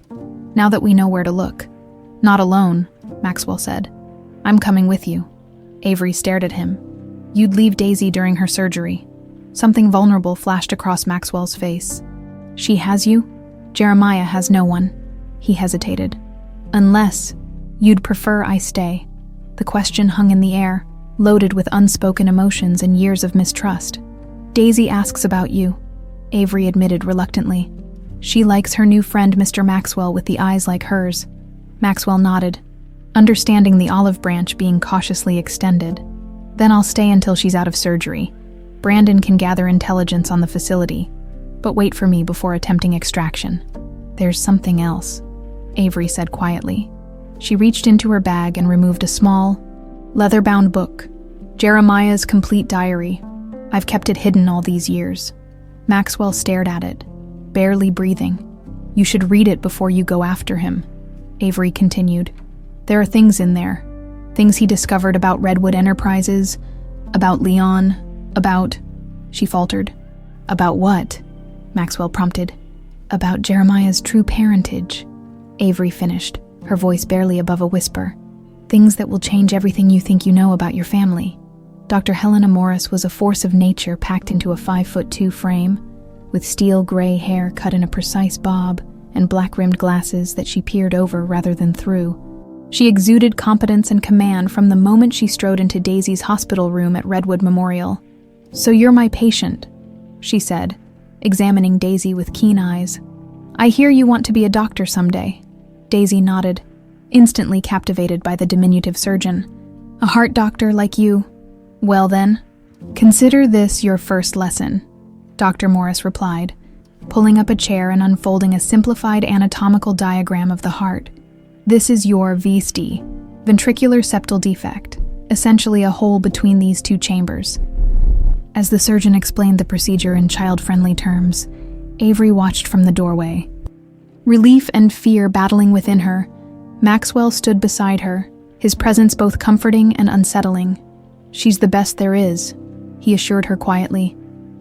Now that we know where to look. Not alone, Maxwell said. I'm coming with you. Avery stared at him. You'd leave Daisy during her surgery. Something vulnerable flashed across Maxwell's face. She has you? Jeremiah has no one. He hesitated. Unless you'd prefer I stay. The question hung in the air, loaded with unspoken emotions and years of mistrust. Daisy asks about you, Avery admitted reluctantly. She likes her new friend Mr. Maxwell with the eyes like hers. Maxwell nodded, understanding the olive branch being cautiously extended. Then I'll stay until she's out of surgery. Brandon can gather intelligence on the facility, but wait for me before attempting extraction. There's something else, Avery said quietly. She reached into her bag and removed a small, leather-bound book, Jeremiah's complete diary. I've kept it hidden all these years. Maxwell stared at it, barely breathing. You should read it before you go after him, Avery continued. There are things in there. Things he discovered about Redwood Enterprises, about Leon, about... She faltered. About what? Maxwell prompted. About Jeremiah's true parentage, Avery finished, her voice barely above a whisper. Things that will change everything you think you know about your family. Dr. Helena Morris was a force of nature packed into a 5'2" frame, with steel gray hair cut in a precise bob and black-rimmed glasses that she peered over rather than through. She exuded competence and command from the moment she strode into Daisy's hospital room at Redwood Memorial. So you're my patient, she said, examining Daisy with keen eyes. I hear you want to be a doctor someday. Daisy nodded, instantly captivated by the diminutive surgeon. A heart doctor like you. Well then, consider this your first lesson, Dr. Morris replied, pulling up a chair and unfolding a simplified anatomical diagram of the heart. This is your VSD, ventricular septal defect, essentially a hole between these two chambers. As the surgeon explained the procedure in child-friendly terms, Avery watched from the doorway. Relief and fear battling within her, Maxwell stood beside her, his presence both comforting and unsettling. She's the best there is, he assured her quietly.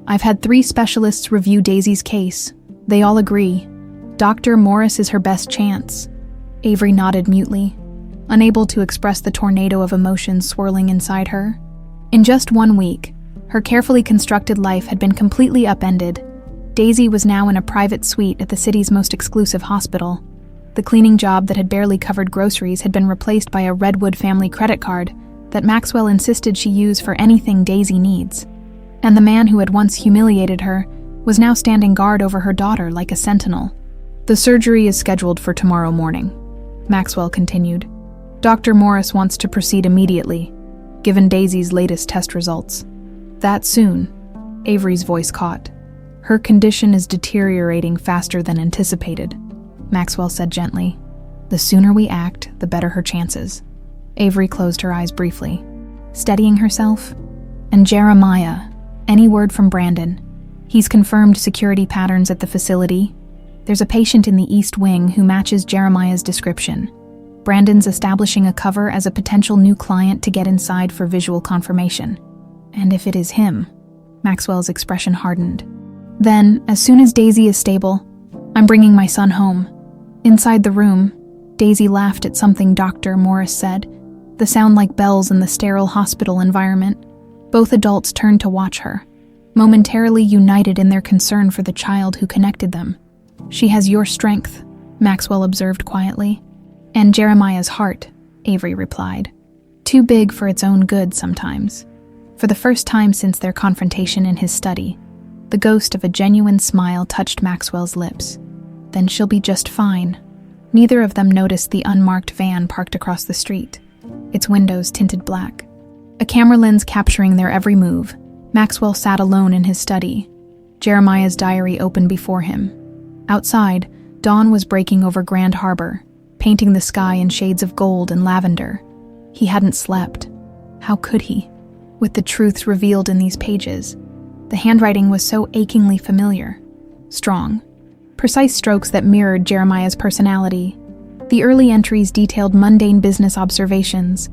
I've had 3 specialists review Daisy's case. They all agree. Dr. Morris is her best chance. Avery nodded mutely, unable to express the tornado of emotions swirling inside her. In just 1 week, her carefully constructed life had been completely upended. Daisy was now in a private suite at the city's most exclusive hospital. The cleaning job that had barely covered groceries had been replaced by a Redwood family credit card that Maxwell insisted she use for anything Daisy needs. And the man who had once humiliated her was now standing guard over her daughter like a sentinel. The surgery is scheduled for tomorrow morning, Maxwell continued. Dr. Morris wants to proceed immediately, given Daisy's latest test results. That soon, Avery's voice caught. Her condition is deteriorating faster than anticipated, Maxwell said gently. The sooner we act, the better her chances. Avery closed her eyes briefly, steadying herself. And Jeremiah, any word from Brandon? He's confirmed security patterns at the facility. There's a patient in the East Wing who matches Jeremiah's description. Brandon's establishing a cover as a potential new client to get inside for visual confirmation. And if it is him, Maxwell's expression hardened. Then, as soon as Daisy is stable, I'm bringing my son home. Inside the room, Daisy laughed at something Dr. Morris said, the sound like bells in the sterile hospital environment. Both adults turned to watch her, momentarily united in their concern for the child who connected them. She has your strength, Maxwell observed quietly. And Jeremiah's heart, Avery replied. Too big for its own good sometimes. For the first time since their confrontation in his study, the ghost of a genuine smile touched Maxwell's lips. Then she'll be just fine. Neither of them noticed the unmarked van parked across the street, its windows tinted black. A camera lens capturing their every move, Maxwell sat alone in his study, Jeremiah's diary open before him. Outside, dawn was breaking over Grand Harbor, painting the sky in shades of gold and lavender. He hadn't slept. How could he? With the truths revealed in these pages, the handwriting was so achingly familiar. Strong, precise strokes that mirrored Jeremiah's personality. The early entries detailed mundane business observations,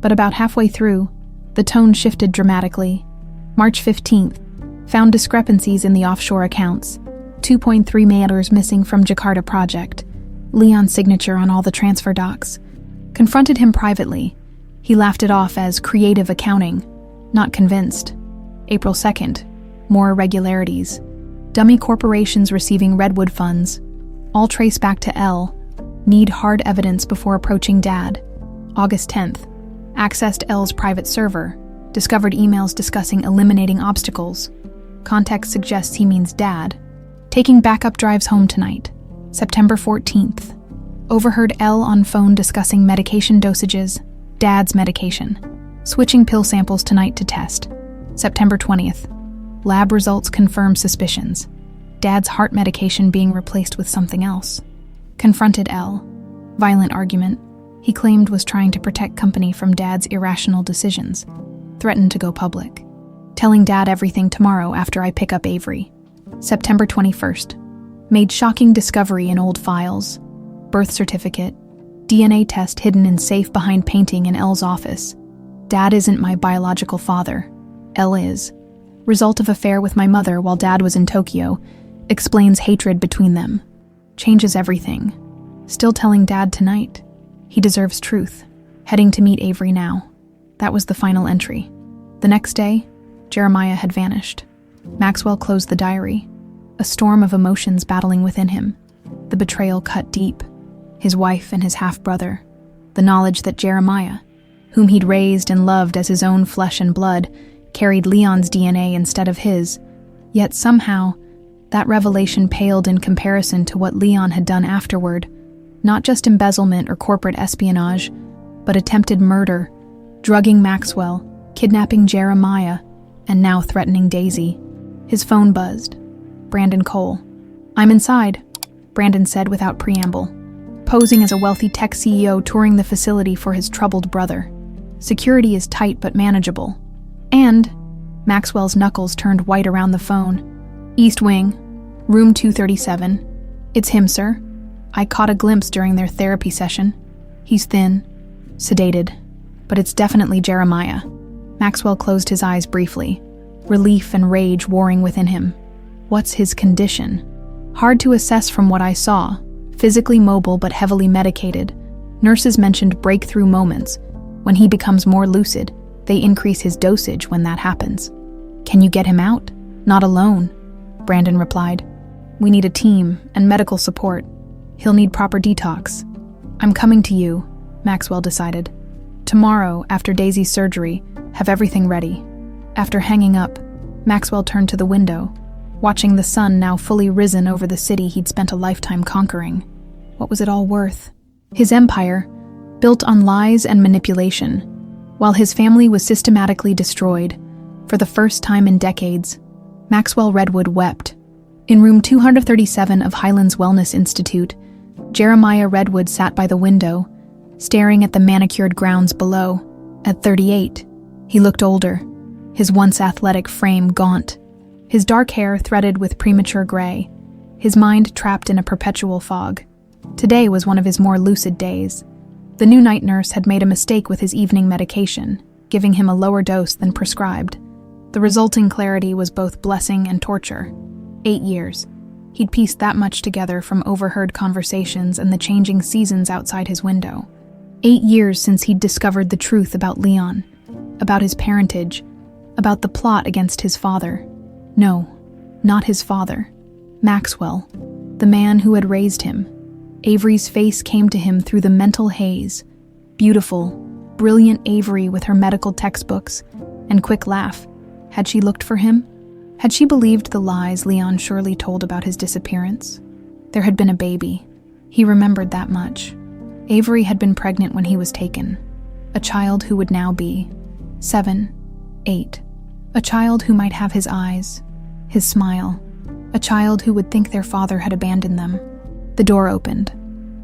but about halfway through, the tone shifted dramatically. March 15th found discrepancies in the offshore accounts. $2.3 million missing from Jakarta project. Leon's signature on all the transfer docs. Confronted him privately. He laughed it off as creative accounting. Not convinced. April 2nd, more irregularities. Dummy corporations receiving Redwood funds. All trace back to L. Need hard evidence before approaching Dad. August 10th, accessed L's private server. Discovered emails discussing eliminating obstacles. Context suggests he means Dad. Taking backup drives home tonight. September 14th. Overheard L on phone discussing medication dosages. Dad's medication. Switching pill samples tonight to test. September 20th. Lab results confirm suspicions. Dad's heart medication being replaced with something else. Confronted L. Violent argument. He claimed was trying to protect company from Dad's irrational decisions. Threatened to go public. Telling Dad everything tomorrow after I pick up Avery. September 21st. Made shocking discovery in old files. Birth certificate. DNA test hidden in safe behind painting in L's office. Dad isn't my biological father. L is. Result of affair with my mother while Dad was in Tokyo. Explains hatred between them. Changes everything. Still telling Dad tonight. He deserves truth. Heading to meet Avery now. That was the final entry. The next day, Jeremiah had vanished. Maxwell closed the diary. A storm of emotions battling within him. The betrayal cut deep. His wife and his half-brother. The knowledge that Jeremiah, whom he'd raised and loved as his own flesh and blood, carried Leon's DNA instead of his. Yet somehow, that revelation paled in comparison to what Leon had done afterward. Not just embezzlement or corporate espionage, but attempted murder, drugging Maxwell, kidnapping Jeremiah, and now threatening Daisy. His phone buzzed. Brandon Cole. "I'm inside," Brandon said without preamble, posing as a wealthy tech CEO touring the facility for his troubled brother. Security is tight but manageable. And Maxwell's knuckles turned white around the phone. "East Wing, room 237. It's him, sir. I caught a glimpse during their therapy session. He's thin, sedated, but it's definitely Jeremiah." Maxwell closed his eyes briefly, relief and rage warring within him. What's his condition? Hard to assess from what I saw. Physically mobile but heavily medicated. Nurses mentioned breakthrough moments. When he becomes more lucid, they increase his dosage when that happens. "Can you get him out?" "Not alone," Brandon replied. "We need a team and medical support. He'll need proper detox." "I'm coming to you," Maxwell decided. "Tomorrow, after Daisy's surgery, have everything ready." After hanging up, Maxwell turned to the window, watching the sun now fully risen over the city he'd spent a lifetime conquering. What was it all worth? His empire, built on lies and manipulation, while his family was systematically destroyed. For the first time in decades, Maxwell Redwood wept. In room 237 of Highlands Wellness Institute, Jeremiah Redwood sat by the window, staring at the manicured grounds below. At 38, he looked older, his once athletic frame gaunt, his dark hair threaded with premature gray, his mind trapped in a perpetual fog. Today was one of his more lucid days. The new night nurse had made a mistake with his evening medication, giving him a lower dose than prescribed. The resulting clarity was both blessing and torture. 8 years. He'd pieced that much together from overheard conversations and the changing seasons outside his window. 8 years since he'd discovered the truth about Leon, about his parentage, about the plot against his father. No, not his father. Maxwell, the man who had raised him. Avery's face came to him through the mental haze. Beautiful, brilliant Avery with her medical textbooks and quick laugh. Had she looked for him? Had she believed the lies Leon surely told about his disappearance? There had been a baby. He remembered that much. Avery had been pregnant when he was taken. A child who would now be 7, 8. A child who might have his eyes, his smile. A child who would think their father had abandoned them. The door opened.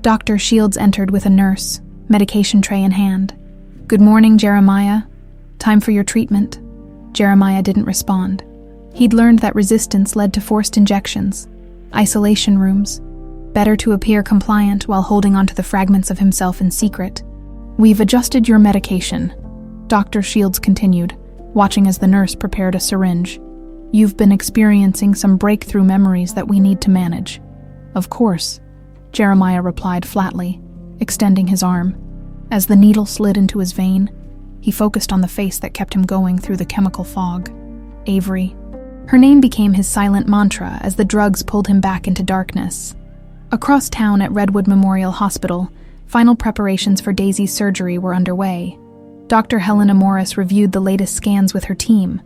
Dr. Shields entered with a nurse, medication tray in hand. "Good morning, Jeremiah. Time for your treatment." Jeremiah didn't respond. He'd learned that resistance led to forced injections, isolation rooms, better to appear compliant while holding onto the fragments of himself in secret. "We've adjusted your medication," Dr. Shields continued, watching as the nurse prepared a syringe. "You've been experiencing some breakthrough memories that we need to manage." "Of course," Jeremiah replied flatly, extending his arm. As the needle slid into his vein, he focused on the face that kept him going through the chemical fog. Avery. Her name became his silent mantra as the drugs pulled him back into darkness. Across town at Redwood Memorial Hospital, final preparations for Daisy's surgery were underway. Dr. Helena Morris reviewed the latest scans with her team,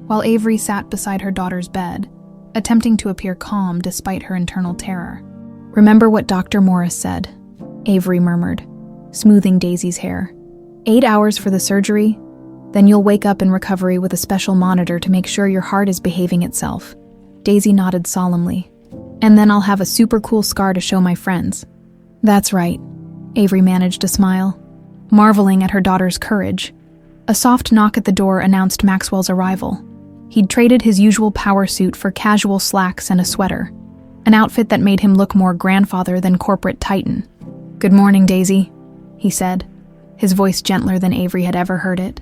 while Avery sat beside her daughter's bed, attempting to appear calm despite her internal terror. "Remember what Dr. Morris said," Avery murmured, smoothing Daisy's hair. 8 hours for the surgery, Then you'll wake up in recovery with a special monitor to make sure your heart is behaving itself." Daisy nodded solemnly. "And then I'll have a super cool scar to show my friends." "That's right." Avery managed to smile, marveling at her daughter's courage. A soft knock at the door announced Maxwell's arrival. He'd traded his usual power suit for casual slacks and a sweater, an outfit that made him look more grandfather than corporate titan. "Good morning, Daisy," he said, his voice gentler than Avery had ever heard it.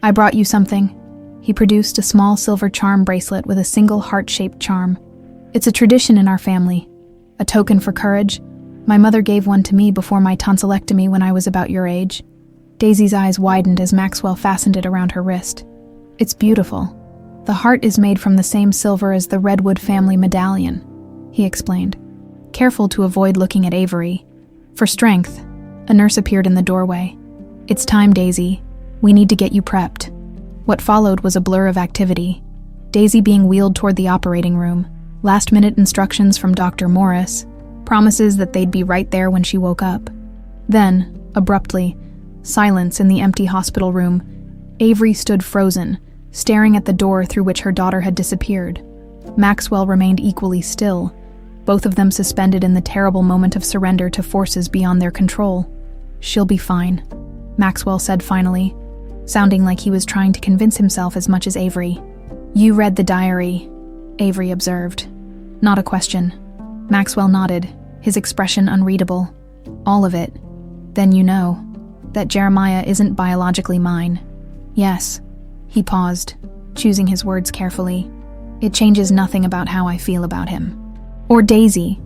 "I brought you something." He produced a small silver charm bracelet with a single heart-shaped charm. "It's a tradition in our family, a token for courage. My mother gave one to me before my tonsillectomy when I was about your age." Daisy's eyes widened as Maxwell fastened it around her wrist. "It's beautiful. The heart is made from the same silver as the Redwood family medallion," he explained, careful to avoid looking at Avery. For strength, a nurse appeared in the doorway. "It's time, Daisy. We need to get you prepped." What followed was a blur of activity. Daisy being wheeled toward the operating room, last-minute instructions from Dr. Morris, promises that they'd be right there when she woke up. Then, abruptly, silence in the empty hospital room. Avery stood frozen, staring at the door through which her daughter had disappeared. Maxwell remained equally still, both of them suspended in the terrible moment of surrender to forces beyond their control. "She'll be fine," Maxwell said finally, sounding like he was trying to convince himself as much as Avery. "You read the diary," Avery observed. Not a question. Maxwell nodded, his expression unreadable. "All of it. Then you know that Jeremiah isn't biologically mine." "Yes." He paused, choosing his words carefully. "It changes nothing about how I feel about him." "Or Daisy."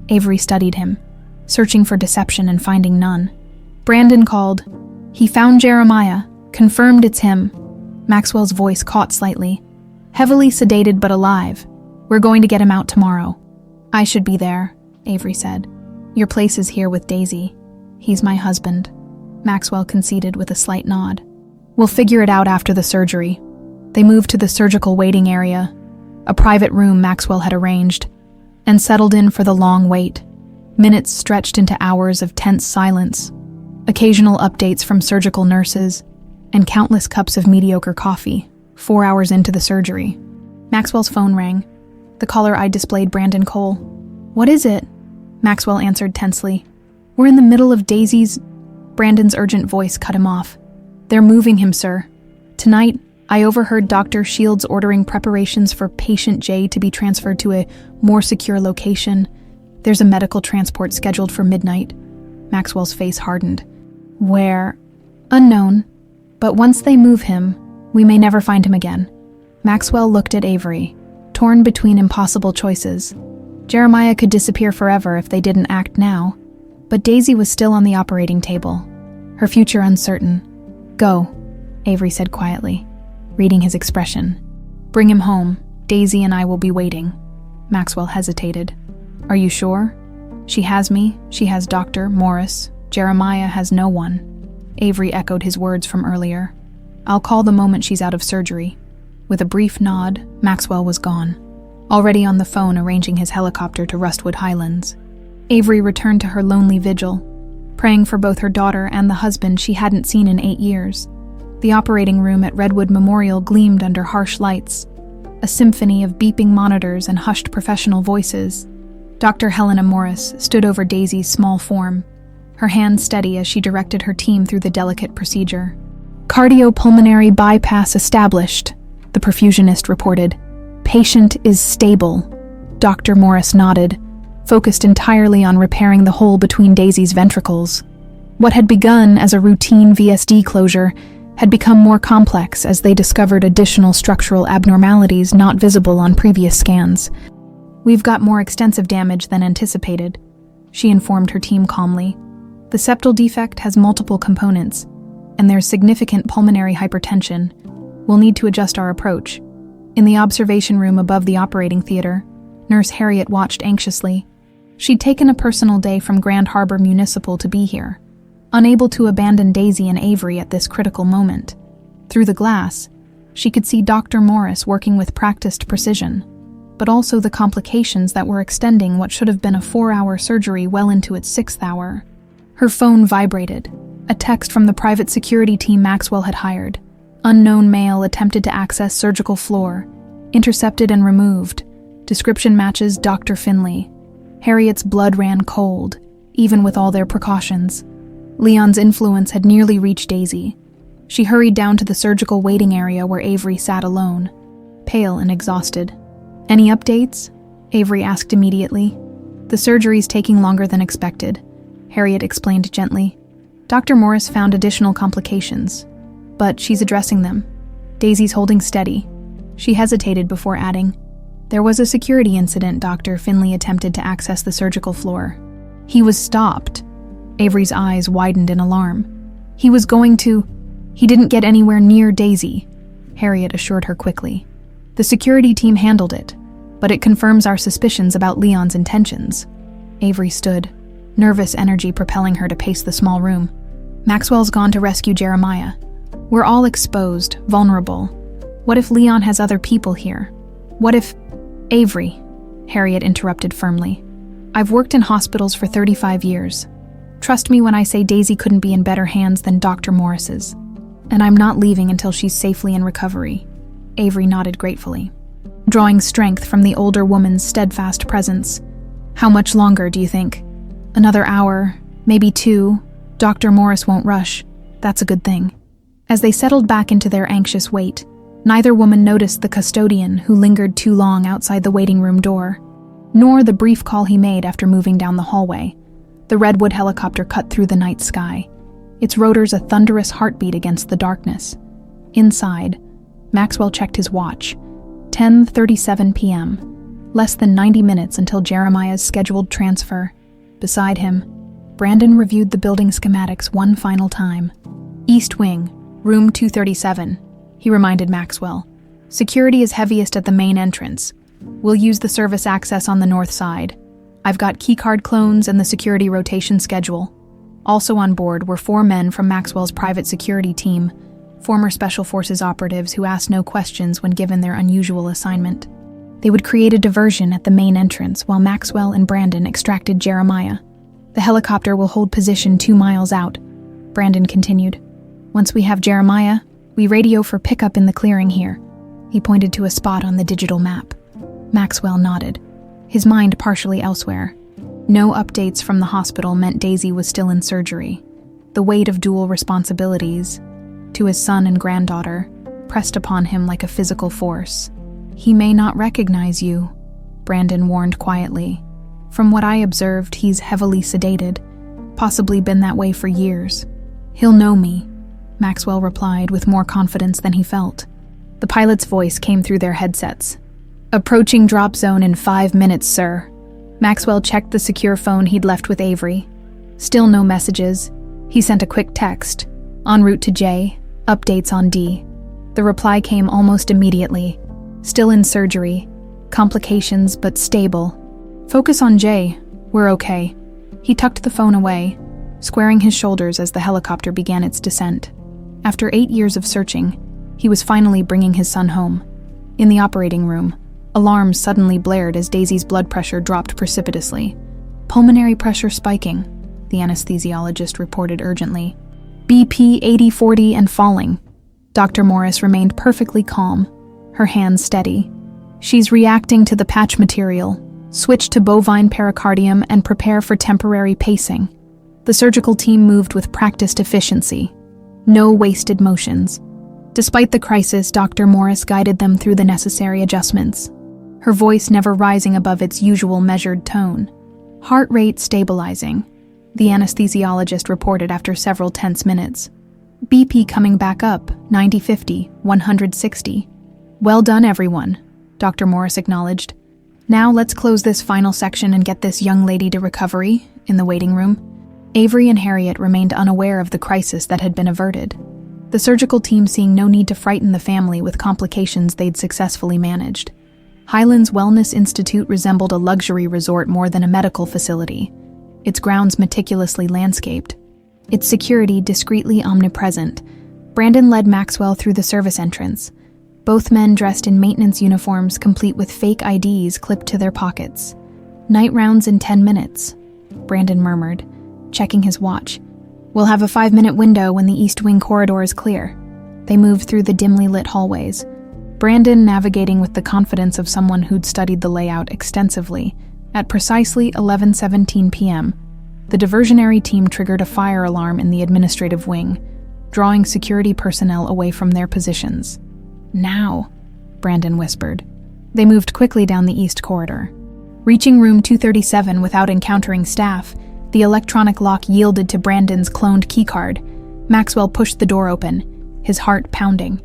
Avery studied him, searching for deception and finding none. Brandon called. "He found Jeremiah, confirmed it's him." Maxwell's voice caught slightly. "Heavily sedated but alive. We're going to get him out tomorrow." "I should be there," Avery said. "Your place is here with Daisy. He's my husband." Maxwell conceded with a slight nod. "We'll figure it out after the surgery." They moved to the surgical waiting area, a private room Maxwell had arranged, and settled in for the long wait. Minutes stretched into hours of tense silence, occasional updates from surgical nurses, and countless cups of mediocre coffee, 4 hours into the surgery. Maxwell's phone rang. The caller ID displayed Brandon Cole. "What is it?" Maxwell answered tensely. "We're in the middle of Daisy's—" Brandon's urgent voice cut him off. "They're moving him, sir. Tonight, I overheard Dr. Shields ordering preparations for patient J to be transferred to a more secure location. There's a medical transport scheduled for midnight." Maxwell's face hardened. "Where?" "Unknown. But once they move him, we may never find him again." Maxwell looked at Avery, torn between impossible choices. Jeremiah could disappear forever if they didn't act now, but Daisy was still on the operating table, her future uncertain. "Go," Avery said quietly, reading his expression. "Bring him home. Daisy and I will be waiting." Maxwell hesitated. "Are you sure?" "She has me, she has Dr. Morris. Jeremiah has no one." Avery echoed his words from earlier. "I'll call the moment she's out of surgery." With a brief nod, Maxwell was gone, already on the phone arranging his helicopter to Rustwood Highlands. Avery returned to her lonely vigil, praying for both her daughter and the husband she hadn't seen in 8 years. The operating room at Redwood Memorial gleamed under harsh lights, a symphony of beeping monitors and hushed professional voices. Dr. Helena Morris stood over Daisy's small form, her hand steady as she directed her team through the delicate procedure. "Cardiopulmonary bypass established," the perfusionist reported. "Patient is stable." Dr. Morris nodded, focused entirely on repairing the hole between Daisy's ventricles. What had begun as a routine VSD closure had become more complex as they discovered additional structural abnormalities not visible on previous scans. "We've got more extensive damage than anticipated," she informed her team calmly. "The septal defect has multiple components, and there's significant pulmonary hypertension. We'll need to adjust our approach." In the observation room above the operating theater, Nurse Harriet watched anxiously. She'd taken a personal day from Grand Harbor Municipal to be here, unable to abandon Daisy and Avery at this critical moment. Through the glass, she could see Dr. Morris working with practiced precision, but also the complications that were extending what should have been a 4-hour surgery well into its 6th hour. Her phone vibrated, a text from the private security team Maxwell had hired. Unknown male attempted to access surgical floor. Intercepted and removed. Description matches Dr. Finley. Harriet's blood ran cold, even with all their precautions. Leon's influence had nearly reached Daisy. She hurried down to the surgical waiting area where Avery sat alone, pale and exhausted. "Any updates?" Avery asked immediately. "The surgery's taking longer than expected," Harriet explained gently. "Dr. Morris found additional complications, but she's addressing them. Daisy's holding steady." She hesitated before adding, "There was a security incident. Dr. Finley attempted to access the surgical floor. He was stopped." Avery's eyes widened in alarm. "He was going to... He didn't get anywhere near Daisy," Harriet assured her quickly. "The security team handled it, but it confirms our suspicions about Leon's intentions." Avery stood, nervous energy propelling her to pace the small room. "Maxwell's gone to rescue Jeremiah. We're all exposed, vulnerable. What if Leon has other people here? What if..." "Avery," Harriet interrupted firmly. "I've worked in hospitals for 35 years. Trust me when I say Daisy couldn't be in better hands than Dr. Morris's. And I'm not leaving until she's safely in recovery." Avery nodded gratefully, drawing strength from the older woman's steadfast presence. "How much longer, do you think? Another hour, maybe 2. Dr. Morris won't rush. That's a good thing." As they settled back into their anxious wait, neither woman noticed the custodian who lingered too long outside the waiting room door, nor the brief call he made after moving down the hallway. The Redwood helicopter cut through the night sky, its rotors a thunderous heartbeat against the darkness. Inside, Maxwell checked his watch. 10:37 p.m. Less than 90 minutes until Jeremiah's scheduled transfer. Beside him, Brandon reviewed the building schematics one final time. "East Wing, room 237, he reminded Maxwell. "Security is heaviest at the main entrance. We'll use the service access on the north side. I've got keycard clones and the security rotation schedule." Also on board were 4 men from Maxwell's private security team, former Special Forces operatives who asked no questions when given their unusual assignment. They would create a diversion at the main entrance while Maxwell and Brandon extracted Jeremiah. "The helicopter will hold position 2 miles out," Brandon continued. "Once we have Jeremiah, we radio for pickup in the clearing here." He pointed to a spot on the digital map. Maxwell nodded, his mind partially elsewhere. No updates from the hospital meant Daisy was still in surgery. The weight of dual responsibilities, to his son and granddaughter, pressed upon him like a physical force. "He may not recognize you," Brandon warned quietly. "From what I observed, he's heavily sedated, possibly been that way for years." "He'll know me," Maxwell replied with more confidence than he felt. The pilot's voice came through their headsets. "Approaching drop zone in 5 minutes, sir." Maxwell checked the secure phone he'd left with Avery. Still no messages. He sent a quick text. "En route to J, updates on D." The reply came almost immediately. "Still in surgery. Complications, but stable. Focus on J. We're okay." He tucked the phone away, squaring his shoulders as the helicopter began its descent. After 8 years of searching, he was finally bringing his son home. In the operating room, alarms suddenly blared as Daisy's blood pressure dropped precipitously. "Pulmonary pressure spiking," the anesthesiologist reported urgently. "BP 80/40 and falling." Dr. Morris remained perfectly calm, her hands steady. "She's reacting to the patch material. Switch to bovine pericardium and prepare for temporary pacing." The surgical team moved with practiced efficiency. No wasted motions. Despite the crisis, Dr. Morris guided them through the necessary adjustments, her voice never rising above its usual measured tone. "Heart rate stabilizing," the anesthesiologist reported after several tense minutes. "BP coming back up, 90/50, 160. "Well done, everyone," Dr. Morris acknowledged. "Now let's close this final section and get this young lady to recovery." In the waiting room, Avery and Harriet remained unaware of the crisis that had been averted, the surgical team seeing no need to frighten the family with complications they'd successfully managed. Highlands Wellness Institute resembled a luxury resort more than a medical facility, its grounds meticulously landscaped, its security discreetly omnipresent. Brandon led Maxwell through the service entrance, both men dressed in maintenance uniforms complete with fake IDs clipped to their pockets. "Night rounds in 10 minutes, Brandon murmured, checking his watch. "We'll have a 5-minute window when the East Wing corridor is clear." They moved through the dimly lit hallways, Brandon navigating with the confidence of someone who'd studied the layout extensively. At precisely 11:17 p.m., the diversionary team triggered a fire alarm in the administrative wing, drawing security personnel away from their positions. "Now," Brandon whispered. They moved quickly down the east corridor. Reaching room 237 without encountering staff, the electronic lock yielded to Brandon's cloned keycard. Maxwell pushed the door open, his heart pounding.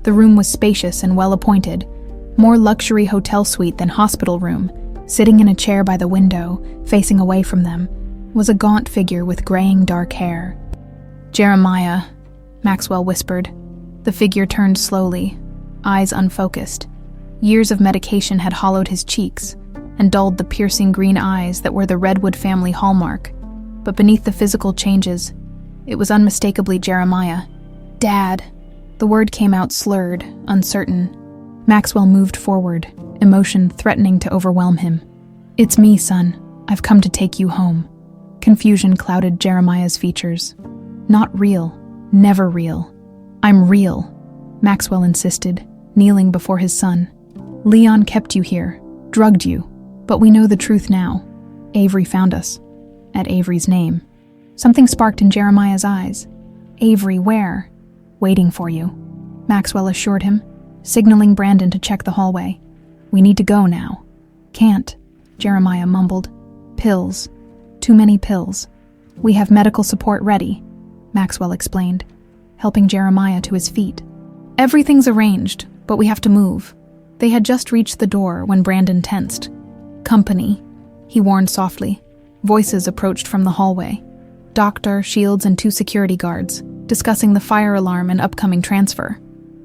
The room was spacious and well-appointed, more luxury hotel suite than hospital room. Sitting in a chair by the window, facing away from them, was a gaunt figure with graying dark hair. "Jeremiah," Maxwell whispered. The figure turned slowly, eyes unfocused. Years of medication had hollowed his cheeks and dulled the piercing green eyes that were the Redwood family hallmark. But beneath the physical changes, it was unmistakably Jeremiah. "Dad." The word came out slurred, uncertain. Maxwell moved forward, emotion threatening to overwhelm him. "It's me, son. I've come to take you home." Confusion clouded Jeremiah's features. "Not real. Never real." "I'm real," Maxwell insisted, kneeling before his son. "Leon kept you here, drugged you, but we know the truth now. Avery found us." At Avery's name, something sparked in Jeremiah's eyes. "Avery, where?" "Waiting for you," Maxwell assured him, signaling Brandon to check the hallway. "We need to go now." "Can't," Jeremiah mumbled. "Pills. Too many pills." "We have medical support ready," Maxwell explained, helping Jeremiah to his feet. "Everything's arranged, but we have to move." They had just reached the door when Brandon tensed. "Company," he warned softly. Voices approached from the hallway. Doctor, Shields, and 2 security guards, discussing the fire alarm and upcoming transfer.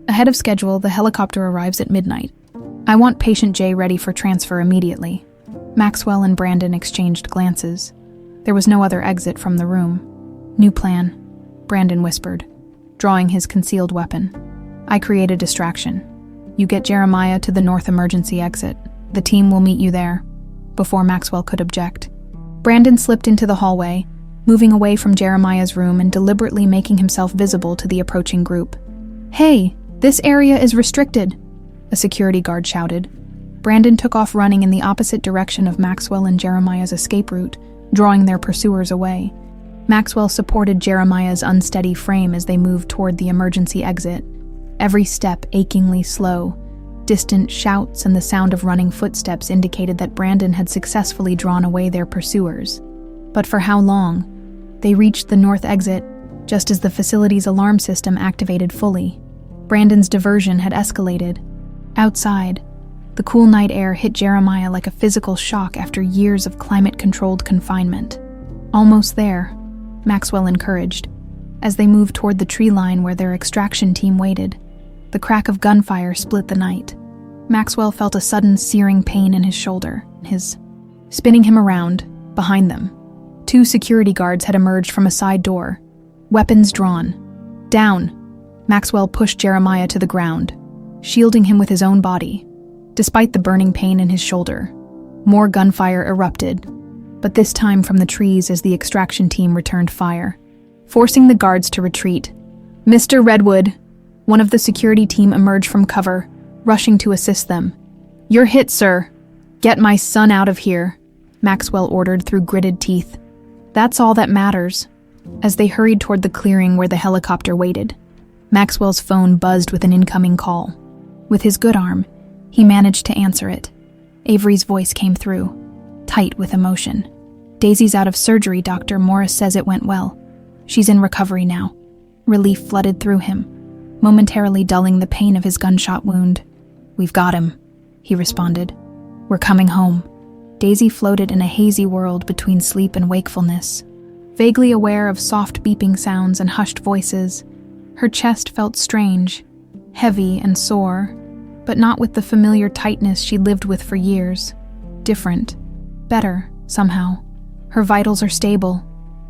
Ahead of schedule, the helicopter arrives at midnight. "I want patient J ready for transfer immediately." Maxwell and Brandon exchanged glances. There was no other exit from the room. "New plan," Brandon whispered, drawing his concealed weapon. "I create a distraction. You get Jeremiah to the north emergency exit. The team will meet you there." Before Maxwell could object, Brandon slipped into the hallway, moving away from Jeremiah's room and deliberately making himself visible to the approaching group. "Hey, this area is restricted," a security guard shouted. Brandon took off running in the opposite direction of Maxwell and Jeremiah's escape route, drawing their pursuers away. Maxwell supported Jeremiah's unsteady frame as they moved toward the emergency exit, every step achingly slow. Distant shouts and the sound of running footsteps indicated that Brandon had successfully drawn away their pursuers. But for how long? They reached the north exit just as the facility's alarm system activated fully. Brandon's diversion had escalated. Outside, the cool night air hit Jeremiah like a physical shock after years of climate-controlled confinement. "Almost there," Maxwell encouraged, as they moved toward the tree line where their extraction team waited. The crack of gunfire split the night. Maxwell felt a sudden searing pain in his shoulder, spinning him around, behind them. 2 security guards had emerged from a side door, weapons drawn. "Down!" Maxwell pushed Jeremiah to the ground, shielding him with his own body. Despite the burning pain in his shoulder, more gunfire erupted, but this time from the trees as the extraction team returned fire, forcing the guards to retreat. "Mr. Redwood," one of the security team emerged from cover, rushing to assist them. "You're hit, sir." "Get my son out of here," Maxwell ordered through gritted teeth. "That's all that matters." As they hurried toward the clearing where the helicopter waited, Maxwell's phone buzzed with an incoming call. With his good arm, he managed to answer it. Avery's voice came through, tight with emotion. "Daisy's out of surgery, Dr. Morris says it went well. She's in recovery now." Relief flooded through him, momentarily dulling the pain of his gunshot wound. "We've got him," he responded. "We're coming home." Daisy floated in a hazy world between sleep and wakefulness. Vaguely aware of soft beeping sounds and hushed voices, her chest felt strange, heavy and sore, but not with the familiar tightness she lived with for years. Different. Better, somehow. "Her vitals are stable,"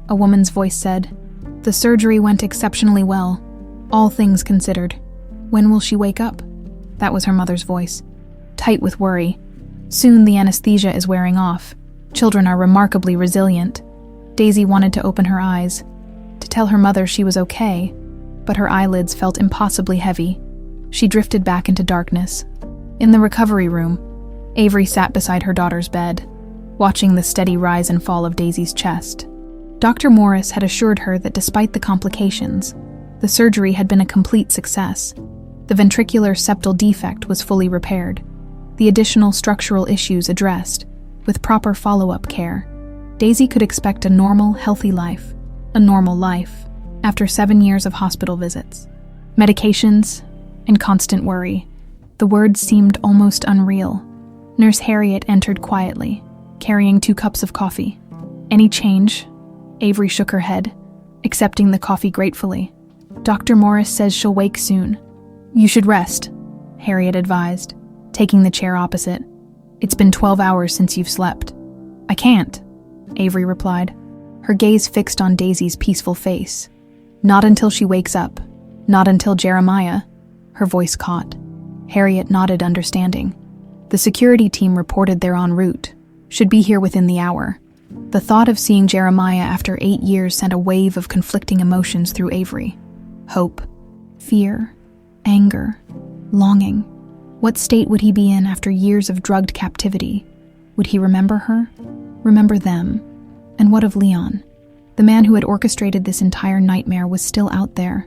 a woman's voice said. "The surgery went exceptionally well, all things considered." "When will she wake up?" That was her mother's voice, tight with worry. "Soon the anesthesia is wearing off. Children are remarkably resilient." Daisy wanted to open her eyes, to tell her mother she was okay, but her eyelids felt impossibly heavy. She drifted back into darkness. In the recovery room, Avery sat beside her daughter's bed, watching the steady rise and fall of Daisy's chest. Dr. Morris had assured her that despite the complications, the surgery had been a complete success. The ventricular septal defect was fully repaired, the additional structural issues addressed. With proper follow-up care, Daisy could expect a normal, healthy life, after 7 years of hospital visits. Medications and constant worry. The words seemed almost unreal. Nurse Harriet entered quietly, carrying 2 cups of coffee. "Any change?" Avery shook her head, accepting the coffee gratefully. "Dr. Morris says she'll wake soon. You should rest," Harriet advised, taking the chair opposite. "It's been 12 hours since you've slept." "I can't," Avery replied, her gaze fixed on Daisy's peaceful face. "Not until she wakes up. Not until Jeremiah," her voice caught. Harriet nodded, understanding. "The security team reported they're en route. Should be here within the hour." The thought of seeing Jeremiah after 8 years sent a wave of conflicting emotions through Avery. Hope, fear, anger, longing. What state would he be in after years of drugged captivity? Would he remember her? Remember them? And what of Leon? The man who had orchestrated this entire nightmare was still out there,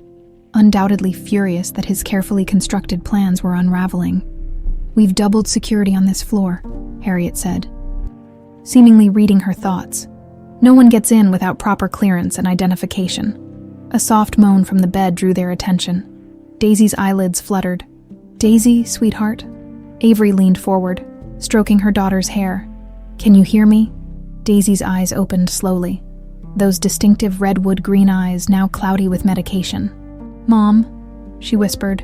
undoubtedly furious that his carefully constructed plans were unraveling. "We've doubled security on this floor," Harriet said, seemingly reading her thoughts. "No one gets in without proper clearance and identification." A soft moan from the bed drew their attention. Daisy's eyelids fluttered. "Daisy, sweetheart?" Avery leaned forward, stroking her daughter's hair. "Can you hear me?" Daisy's eyes opened slowly, those distinctive redwood green eyes now cloudy with medication. "Mom," she whispered,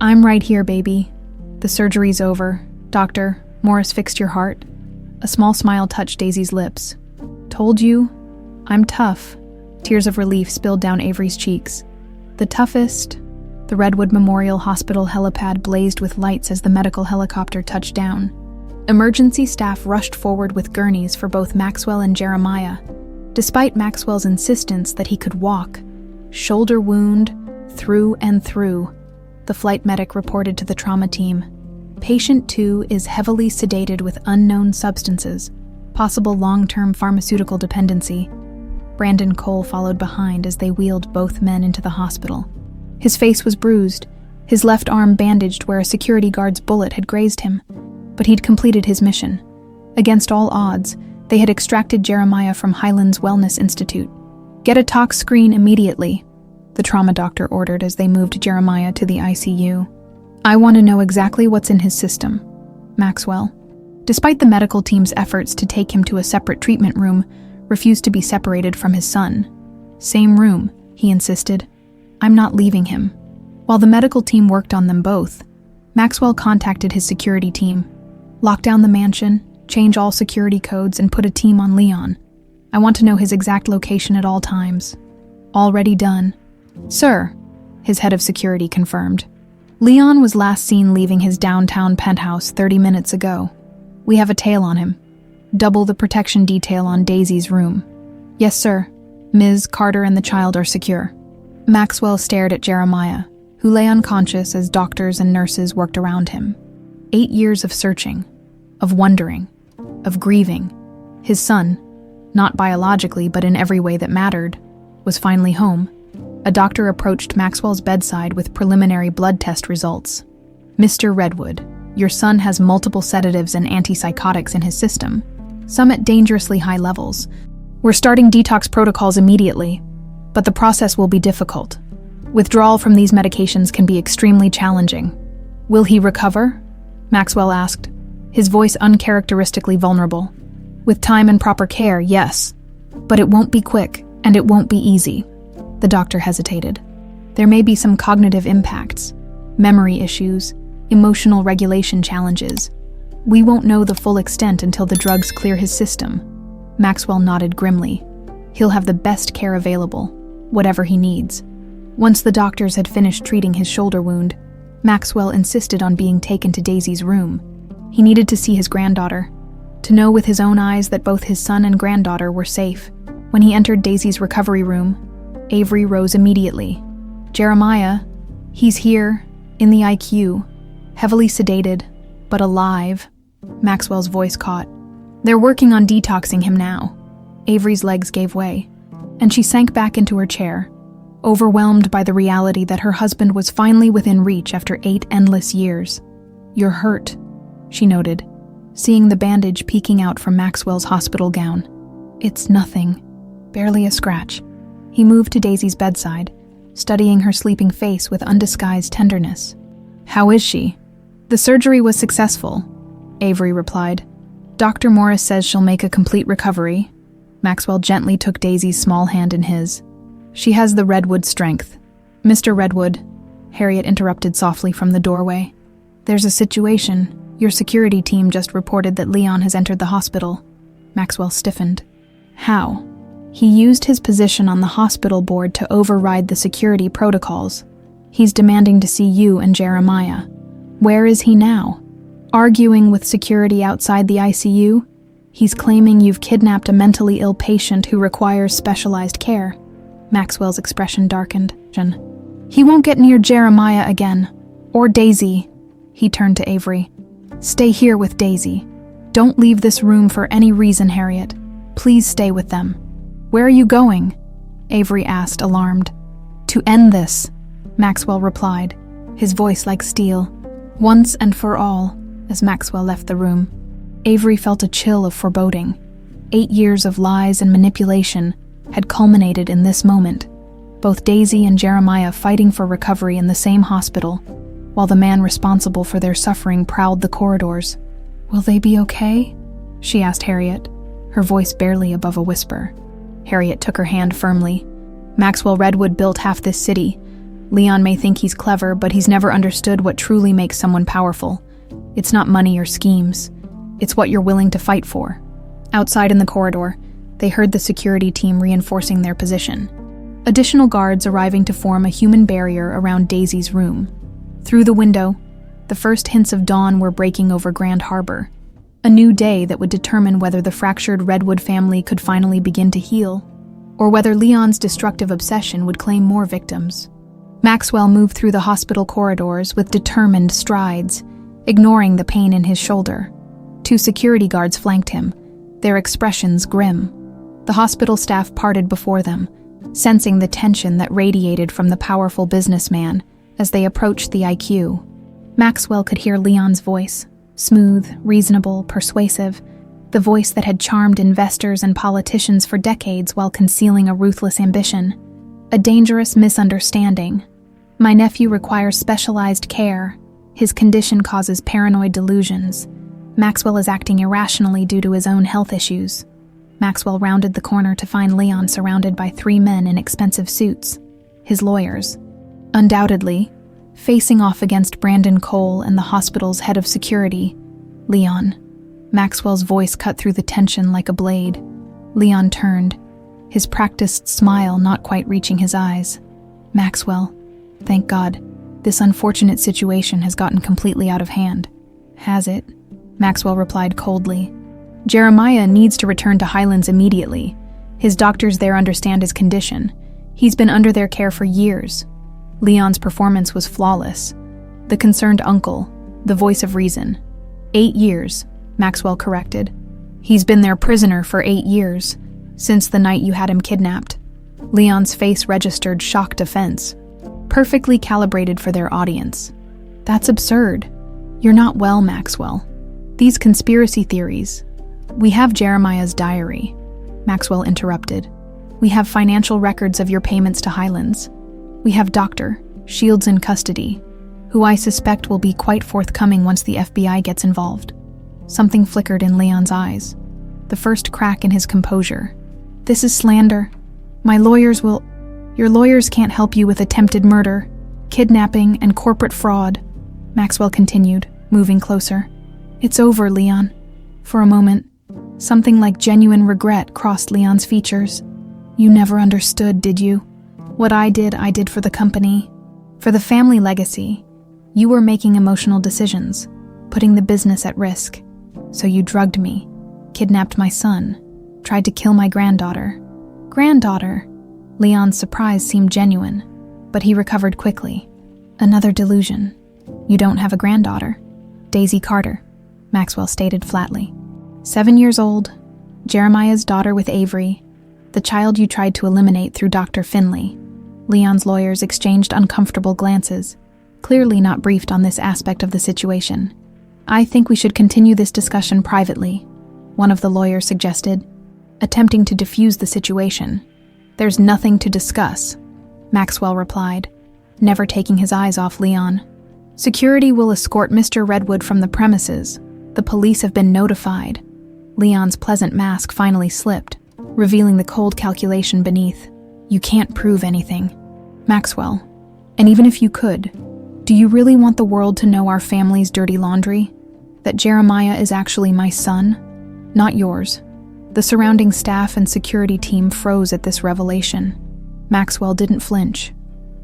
"I'm right here, baby. The surgery's over. Doctor, Morris fixed your heart." A small smile touched Daisy's lips. "Told you? I'm tough." Tears of relief spilled down Avery's cheeks. "The toughest?" The Redwood Memorial Hospital helipad blazed with lights as the medical helicopter touched down. Emergency staff rushed forward with gurneys for both Maxwell and Jeremiah, despite Maxwell's insistence that he could walk. "Shoulder wound, through and through," the flight medic reported to the trauma team. "Patient 2 is heavily sedated with unknown substances, possible long-term pharmaceutical dependency." Brandon Cole followed behind as they wheeled both men into the hospital. His face was bruised, his left arm bandaged where a security guard's bullet had grazed him. But he'd completed his mission. Against all odds, they had extracted Jeremiah from Highlands Wellness Institute. "Get a tox screen immediately," the trauma doctor ordered as they moved Jeremiah to the ICU. "I want to know exactly what's in his system." Maxwell, despite the medical team's efforts to take him to a separate treatment room, refused to be separated from his son. "Same room," he insisted. "I'm not leaving him." While the medical team worked on them both, Maxwell contacted his security team. "Lock down the mansion, change all security codes, and put a team on Leon. I want to know his exact location at all times." "Already done." "Sir," his head of security confirmed. "Leon was last seen leaving his downtown penthouse 30 minutes ago. We have a tail on him. Double the protection detail on Daisy's room." "Yes, sir. Ms. Carter and the child are secure." Maxwell stared at Jeremiah, who lay unconscious as doctors and nurses worked around him. 8 years of searching, of wondering, of grieving. His son, not biologically but in every way that mattered, was finally home. A doctor approached Maxwell's bedside with preliminary blood test results. "Mr. Redwood, your son has multiple sedatives and antipsychotics in his system, some at dangerously high levels. We're starting detox protocols immediately, but the process will be difficult. Withdrawal from these medications can be extremely challenging." "Will he recover?" Maxwell asked, his voice uncharacteristically vulnerable. "With time and proper care, yes. But it won't be quick, and it won't be easy." The doctor hesitated. "There may be some cognitive impacts, memory issues, emotional regulation challenges. We won't know the full extent until the drugs clear his system." Maxwell nodded grimly. "He'll have the best care available, whatever he needs." Once the doctors had finished treating his shoulder wound, Maxwell insisted on being taken to Daisy's room. He needed to see his granddaughter, to know with his own eyes that both his son and granddaughter were safe. When he entered Daisy's recovery room, Avery rose immediately. Jeremiah, he's here, in the IQ, heavily sedated, but alive, Maxwell's voice caught. They're working on detoxing him now. Avery's legs gave way, and she sank back into her chair, overwhelmed by the reality that her husband was finally within reach after 8 endless years. You're hurt, she noted, seeing the bandage peeking out from Maxwell's hospital gown. It's nothing, barely a scratch. He moved to Daisy's bedside, studying her sleeping face with undisguised tenderness. How is she? The surgery was successful, Avery replied. Dr. Morris says she'll make a complete recovery. Maxwell gently took Daisy's small hand in his. She has the Redwood strength. Mr. Redwood, Harriet interrupted softly from the doorway. There's a situation. Your security team just reported that Leon has entered the hospital. Maxwell stiffened. How? He used his position on the hospital board to override the security protocols. He's demanding to see you and Jeremiah. Where is he now? Arguing with security outside the ICU? He's claiming you've kidnapped a mentally ill patient who requires specialized care. Maxwell's expression darkened. He won't get near Jeremiah again. Or Daisy. He turned to Avery. Stay here with Daisy. Don't leave this room for any reason, Harriet. Please stay with them. Where are you going? Avery asked, alarmed. To end this, Maxwell replied, his voice like steel. Once and for all, as Maxwell left the room. Avery felt a chill of foreboding. 8 years of lies and manipulation had culminated in this moment. Both Daisy and Jeremiah fighting for recovery in the same hospital, while the man responsible for their suffering prowled the corridors. Will they be okay? She asked Harriet, her voice barely above a whisper. Harriet took her hand firmly. Maxwell Redwood built half this city. Leon may think he's clever, but he's never understood what truly makes someone powerful. It's not money or schemes. It's what you're willing to fight for. Outside in the corridor, they heard the security team reinforcing their position. Additional guards arriving to form a human barrier around Daisy's room. Through the window, the first hints of dawn were breaking over Grand Harbor. A new day that would determine whether the fractured Redwood family could finally begin to heal, or whether Leon's destructive obsession would claim more victims. Maxwell moved through the hospital corridors with determined strides, ignoring the pain in his shoulder. 2 security guards flanked him, their expressions grim. The hospital staff parted before them, sensing the tension that radiated from the powerful businessman as they approached the IQ. Maxwell could hear Leon's voice, smooth, reasonable, persuasive, the voice that had charmed investors and politicians for decades while concealing a ruthless ambition. A dangerous misunderstanding. My nephew requires specialized care. His condition causes paranoid delusions. Maxwell is acting irrationally due to his own health issues. Maxwell rounded the corner to find Leon surrounded by 3 men in expensive suits, his lawyers. Undoubtedly, facing off against Brandon Cole and the hospital's head of security, Leon. Maxwell's voice cut through the tension like a blade. Leon turned, his practiced smile not quite reaching his eyes. Maxwell, thank God, this unfortunate situation has gotten completely out of hand. Has it? Maxwell replied coldly. Jeremiah needs to return to Highlands immediately. His doctors there understand his condition. He's been under their care for years. Leon's performance was flawless. The concerned uncle, the voice of reason. 8 years, Maxwell corrected. He's been their prisoner for 8 years, since the night you had him kidnapped. Leon's face registered shocked offense, perfectly calibrated for their audience. That's absurd. You're not well, Maxwell. These conspiracy theories. We have Jeremiah's diary, Maxwell interrupted. We have financial records of your payments to Highlands. We have Dr. Shields in custody, who I suspect will be quite forthcoming once the FBI gets involved. Something flickered in Leon's eyes, the first crack in his composure. This is slander. Your lawyers can't help you with attempted murder, kidnapping, and corporate fraud, Maxwell continued, moving closer. It's over, Leon. For a moment, something like genuine regret crossed Leon's features. You never understood, did you? What I did for the company. For the family legacy. You were making emotional decisions, putting the business at risk. So you drugged me, kidnapped my son, tried to kill my granddaughter. Granddaughter? Leon's surprise seemed genuine. But he recovered quickly. Another delusion. You don't have a granddaughter. Daisy Carter, Maxwell stated flatly. 7 years old, Jeremiah's daughter with Avery, the child you tried to eliminate through Dr. Finley. Leon's lawyers exchanged uncomfortable glances, clearly not briefed on this aspect of the situation. I think we should continue this discussion privately, one of the lawyers suggested, attempting to defuse the situation. There's nothing to discuss, Maxwell replied, never taking his eyes off Leon. Security will escort Mr. Redwood from the premises. The police have been notified. Leon's pleasant mask finally slipped, revealing the cold calculation beneath. You can't prove anything, Maxwell. And even if you could, do you really want the world to know our family's dirty laundry? That Jeremiah is actually my son, not yours. The surrounding staff and security team froze at this revelation. Maxwell didn't flinch.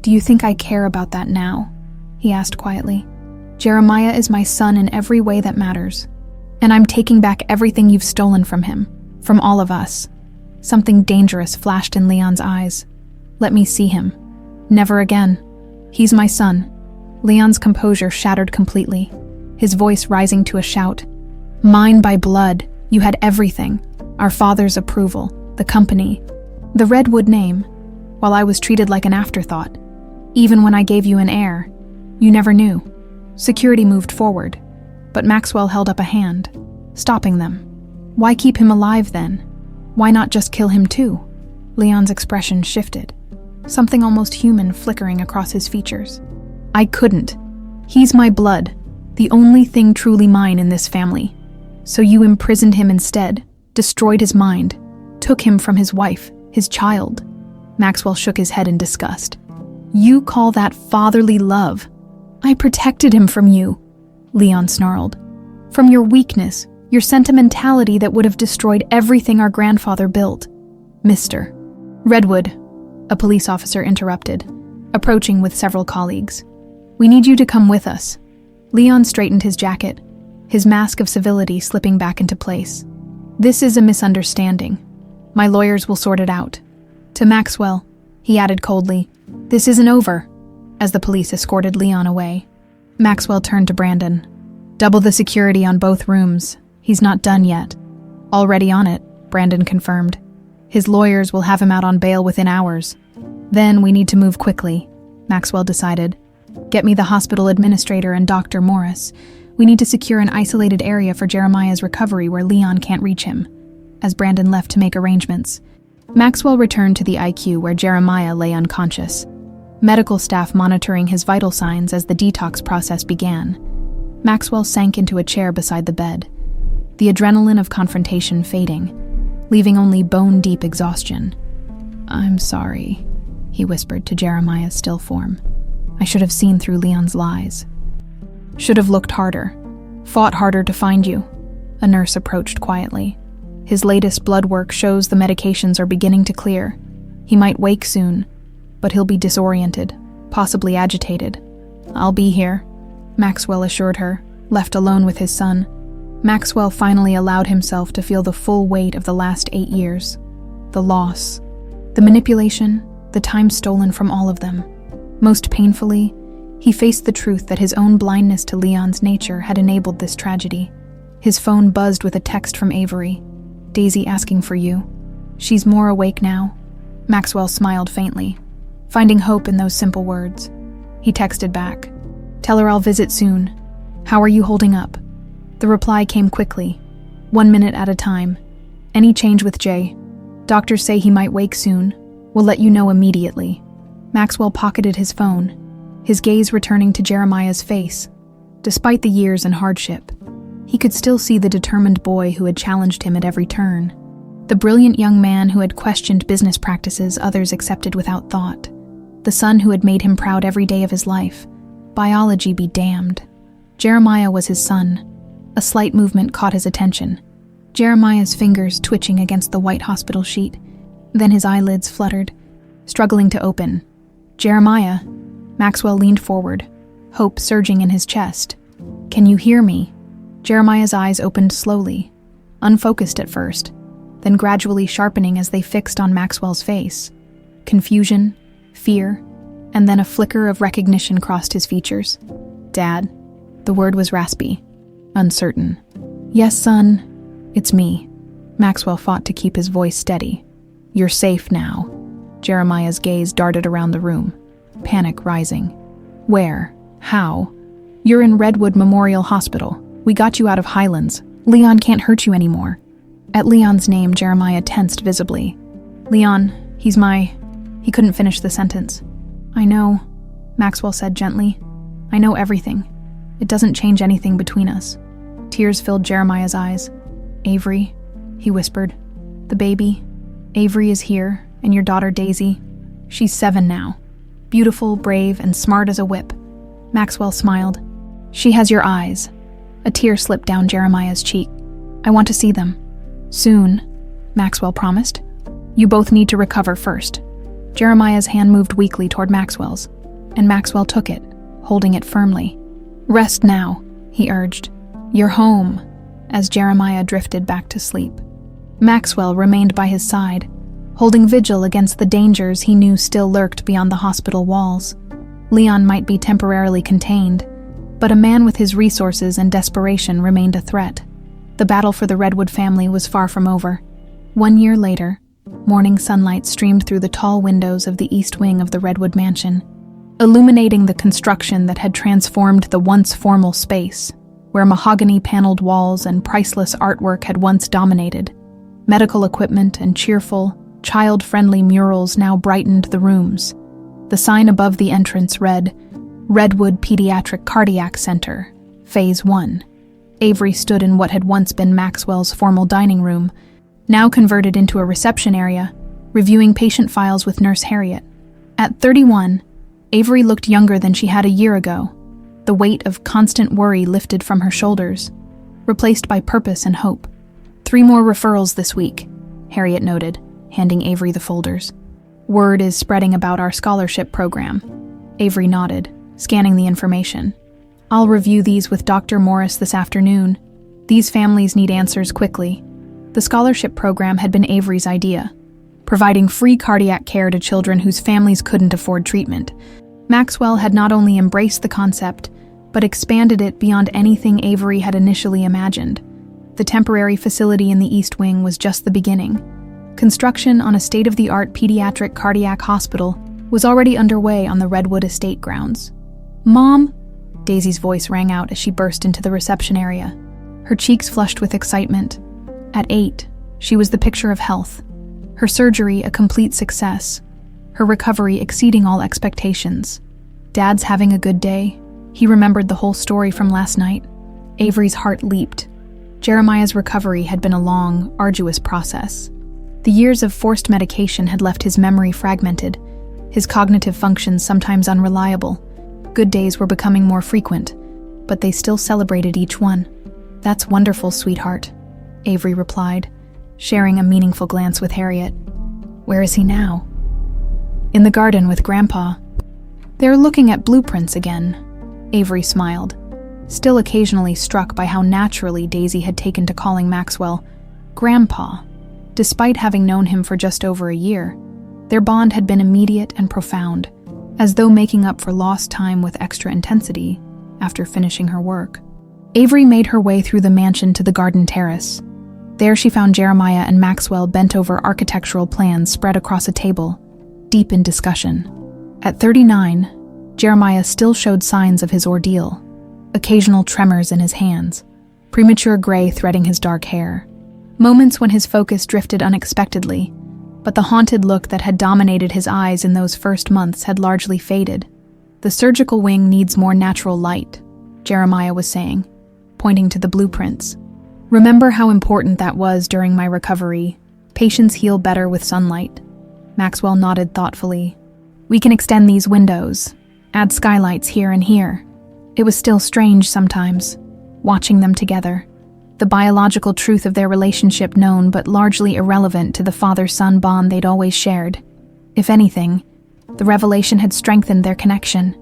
Do you think I care about that now? He asked quietly. Jeremiah is my son in every way that matters. And I'm taking back everything you've stolen from him, from all of us. Something dangerous flashed in Leon's eyes. Let me see him. Never again. He's my son. Leon's composure shattered completely, his voice rising to a shout. Mine by blood. You had everything. Our father's approval, the company, the Redwood name, while I was treated like an afterthought. Even when I gave you an heir, you never knew. Security moved forward, but Maxwell held up a hand, stopping them. Why keep him alive then? Why not just kill him too? Leon's expression shifted, something almost human flickering across his features. I couldn't. He's my blood, the only thing truly mine in this family. So you imprisoned him instead, destroyed his mind, took him from his wife, his child. Maxwell shook his head in disgust. You call that fatherly love? I protected him from you, Leon snarled. From your weakness, your sentimentality that would have destroyed everything our grandfather built. Mr. Redwood, a police officer interrupted, approaching with several colleagues. We need you to come with us. Leon straightened his jacket, his mask of civility slipping back into place. This is a misunderstanding. My lawyers will sort it out. To Maxwell, he added coldly, this isn't over, as the police escorted Leon away. Maxwell turned to Brandon. Double the security on both rooms. He's not done yet. Already on it, Brandon confirmed. His lawyers will have him out on bail within hours. Then we need to move quickly, Maxwell decided. Get me the hospital administrator and Dr. Morris. We need to secure an isolated area for Jeremiah's recovery where Leon can't reach him. As Brandon left to make arrangements, Maxwell returned to the IQ where Jeremiah lay unconscious, medical staff monitoring his vital signs as the detox process began. Maxwell sank into a chair beside the bed, the adrenaline of confrontation fading, leaving only bone-deep exhaustion. I'm sorry, he whispered to Jeremiah's still form. I should have seen through Leon's lies. Should have looked harder, fought harder to find you. A nurse approached quietly. His latest blood work shows the medications are beginning to clear. He might wake soon, but he'll be disoriented, possibly agitated. I'll be here, Maxwell assured her, left alone with his son. Maxwell finally allowed himself to feel the full weight of the last 8 years. The loss, the manipulation, the time stolen from all of them. Most painfully, he faced the truth that his own blindness to Leon's nature had enabled this tragedy. His phone buzzed with a text from Avery. Daisy asking for you. She's more awake now. Maxwell smiled faintly, finding hope in those simple words. He texted back. Tell her I'll visit soon. How are you holding up? The reply came quickly, 1 minute at a time. Any change with Jay? Doctors say he might wake soon. We'll let you know immediately. Maxwell pocketed his phone, his gaze returning to Jeremiah's face. Despite the years and hardship, he could still see the determined boy who had challenged him at every turn. The brilliant young man who had questioned business practices others accepted without thought. The son who had made him proud every day of his life. Biology be damned. Jeremiah was his son. A slight movement caught his attention. Jeremiah's fingers twitching against the white hospital sheet. Then his eyelids fluttered, struggling to open. Jeremiah. Maxwell leaned forward, hope surging in his chest. Can you hear me? Jeremiah's eyes opened slowly, unfocused at first, then gradually sharpening as they fixed on Maxwell's face. Confusion, fear, and then a flicker of recognition crossed his features. "Dad." The word was raspy, uncertain. "Yes, son, it's me." Maxwell fought to keep his voice steady. "You're safe now." Jeremiah's gaze darted around the room, panic rising. "Where? How?" "You're in Redwood Memorial Hospital. We got you out of Highlands. Leon can't hurt you anymore." At Leon's name, Jeremiah tensed visibly. "Leon, he's my..." He couldn't finish the sentence. "I know," Maxwell said gently. "I know everything. It doesn't change anything between us." Tears filled Jeremiah's eyes. "Avery," he whispered. "The baby. Avery is here, and your daughter Daisy. She's 7 now. Beautiful, brave, and smart as a whip." Maxwell smiled. "She has your eyes." A tear slipped down Jeremiah's cheek. "I want to see them." "Soon," Maxwell promised. "You both need to recover first." Jeremiah's hand moved weakly toward Maxwell's, and Maxwell took it, holding it firmly. "Rest now," he urged. "You're home," as Jeremiah drifted back to sleep. Maxwell remained by his side, holding vigil against the dangers he knew still lurked beyond the hospital walls. Leon might be temporarily contained, but a man with his resources and desperation remained a threat. The battle for the Redwood family was far from over. 1 year later, morning sunlight streamed through the tall windows of the east wing of the Redwood mansion, illuminating the construction that had transformed the once formal space, where mahogany-paneled walls and priceless artwork had once dominated. Medical equipment and cheerful, child-friendly murals now brightened the rooms. The sign above the entrance read, "Redwood Pediatric Cardiac Center, Phase 1. Avery stood in what had once been Maxwell's formal dining room, now converted into a reception area, reviewing patient files with Nurse Harriet. At 31, Avery looked younger than she had a year ago, the weight of constant worry lifted from her shoulders, replaced by purpose and hope. 3 more referrals this week, Harriet noted, handing Avery the folders. "Word is spreading about our scholarship program." Avery nodded, scanning the information. "I'll review these with Dr. Morris this afternoon. These families need answers quickly." The scholarship program had been Avery's idea, providing free cardiac care to children whose families couldn't afford treatment. Maxwell had not only embraced the concept, but expanded it beyond anything Avery had initially imagined. The temporary facility in the East Wing was just the beginning. Construction on a state-of-the-art pediatric cardiac hospital was already underway on the Redwood estate grounds. "Mom!" Daisy's voice rang out as she burst into the reception area. Her cheeks flushed with excitement. At 8, she was the picture of health. Her surgery a complete success. Her recovery exceeding all expectations. "Dad's having a good day." He remembered the whole story from last night. Avery's heart leaped. Jeremiah's recovery had been a long, arduous process. The years of forced medication had left his memory fragmented, his cognitive functions sometimes unreliable. Good days were becoming more frequent, but they still celebrated each one. "That's wonderful, sweetheart," Avery replied, sharing a meaningful glance with Harriet. "Where is he now?" "In the garden with Grandpa." "They're looking at blueprints again," Avery smiled, still occasionally struck by how naturally Daisy had taken to calling Maxwell Grandpa. Despite having known him for just over a year, their bond had been immediate and profound, as though making up for lost time with extra intensity after finishing her work. Avery made her way through the mansion to the garden terrace. There she found Jeremiah and Maxwell bent over architectural plans spread across a table, deep in discussion. At 39, Jeremiah still showed signs of his ordeal, occasional tremors in his hands, premature gray threading his dark hair. Moments when his focus drifted unexpectedly, but the haunted look that had dominated his eyes in those first months had largely faded. "The surgical wing needs more natural light," Jeremiah was saying, pointing to the blueprints. "Remember how important that was during my recovery. Patients heal better with sunlight." Maxwell nodded thoughtfully. "We can extend these windows, add skylights here and here." It was still strange sometimes, watching them together. The biological truth of their relationship known but largely irrelevant to the father-son bond they'd always shared. If anything, the revelation had strengthened their connection,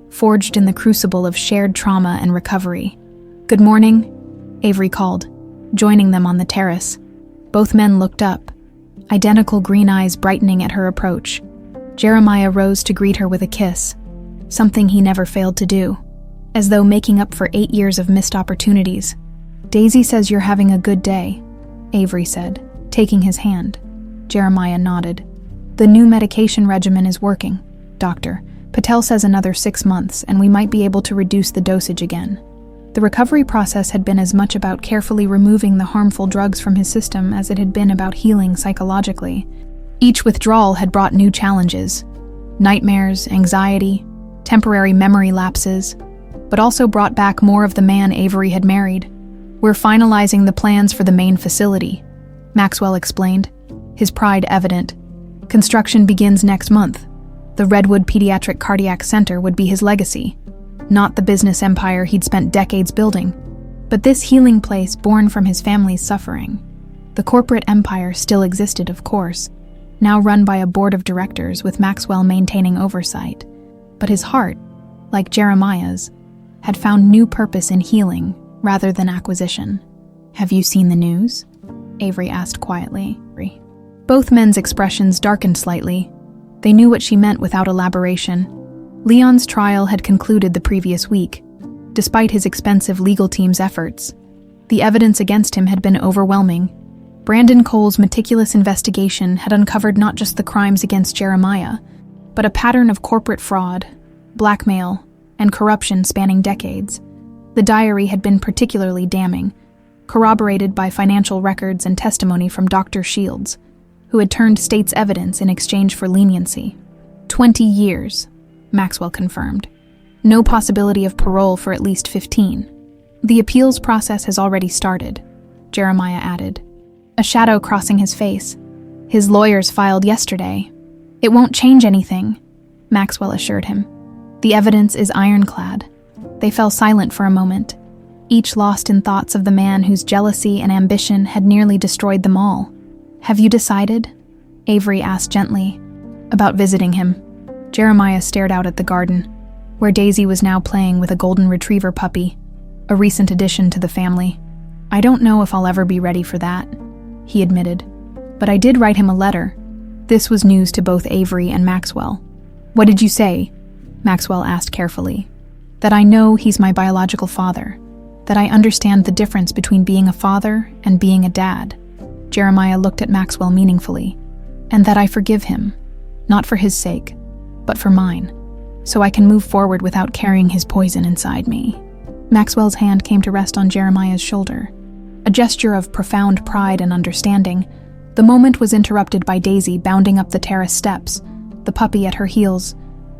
forged in the crucible of shared trauma and recovery. "Good morning," Avery called, joining them on the terrace. Both men looked up, identical green eyes brightening at her approach. Jeremiah rose to greet her with a kiss, something he never failed to do, as though making up for 8 years of missed opportunities. "Daisy says you're having a good day," Avery said, taking his hand. Jeremiah nodded. "The new medication regimen is working, Doctor. Patel says another 6 months, and we might be able to reduce the dosage again." The recovery process had been as much about carefully removing the harmful drugs from his system as it had been about healing psychologically. Each withdrawal had brought new challenges: nightmares, anxiety, temporary memory lapses, but also brought back more of the man Avery had married. "We're finalizing the plans for the main facility," Maxwell explained, his pride evident. "Construction begins next month. The Redwood Pediatric Cardiac Center would be his legacy, not the business empire he'd spent decades building, but this healing place born from his family's suffering. The corporate empire still existed, of course, now run by a board of directors with Maxwell maintaining oversight, but his heart, like Jeremiah's, had found new purpose in healing rather than acquisition. "Have you seen the news?" Avery asked quietly. Both men's expressions darkened slightly. They knew what she meant without elaboration. Leon's trial had concluded the previous week, despite his expensive legal team's efforts. The evidence against him had been overwhelming. Brandon Cole's meticulous investigation had uncovered not just the crimes against Jeremiah, but a pattern of corporate fraud, blackmail, and corruption spanning decades. The diary had been particularly damning, corroborated by financial records and testimony from Dr. Shields, who had turned state's evidence in exchange for leniency. 20 years, Maxwell confirmed. No possibility of parole for at least 15. "The appeals process has already started," Jeremiah added, a shadow crossing his face. "His lawyers filed yesterday." "It won't change anything," Maxwell assured him. "The evidence is ironclad." They fell silent for a moment, each lost in thoughts of the man whose jealousy and ambition had nearly destroyed them all. "Have you decided?" Avery asked gently. "About visiting him." Jeremiah stared out at the garden, where Daisy was now playing with a golden retriever puppy, a recent addition to the family. "I don't know if I'll ever be ready for that," he admitted. "But I did write him a letter." This was news to both Avery and Maxwell. "What did you say?" Maxwell asked carefully. "That I know he's my biological father, that I understand the difference between being a father and being a dad." Jeremiah looked at Maxwell meaningfully. "And that I forgive him, not for his sake, but for mine, so I can move forward without carrying his poison inside me." Maxwell's hand came to rest on Jeremiah's shoulder, a gesture of profound pride and understanding. The moment was interrupted by Daisy bounding up the terrace steps, the puppy at her heels.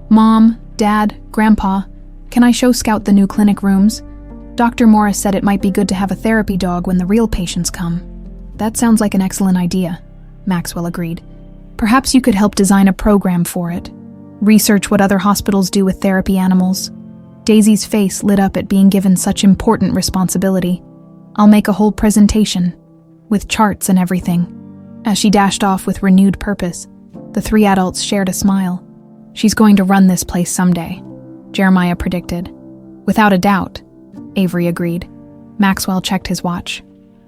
"Mom, Dad, Grandpa, can I show Scout the new clinic rooms? Dr. Morris said it might be good to have a therapy dog when the real patients come." "That sounds like an excellent idea," Maxwell agreed. "Perhaps you could help design a program for it. Research what other hospitals do with therapy animals." Daisy's face lit up at being given such important responsibility. "I'll make a whole presentation, with charts and everything." As she dashed off with renewed purpose, the 3 adults shared a smile. "She's going to run this place someday," Jeremiah predicted. "Without a doubt," Avery agreed. Maxwell checked his watch.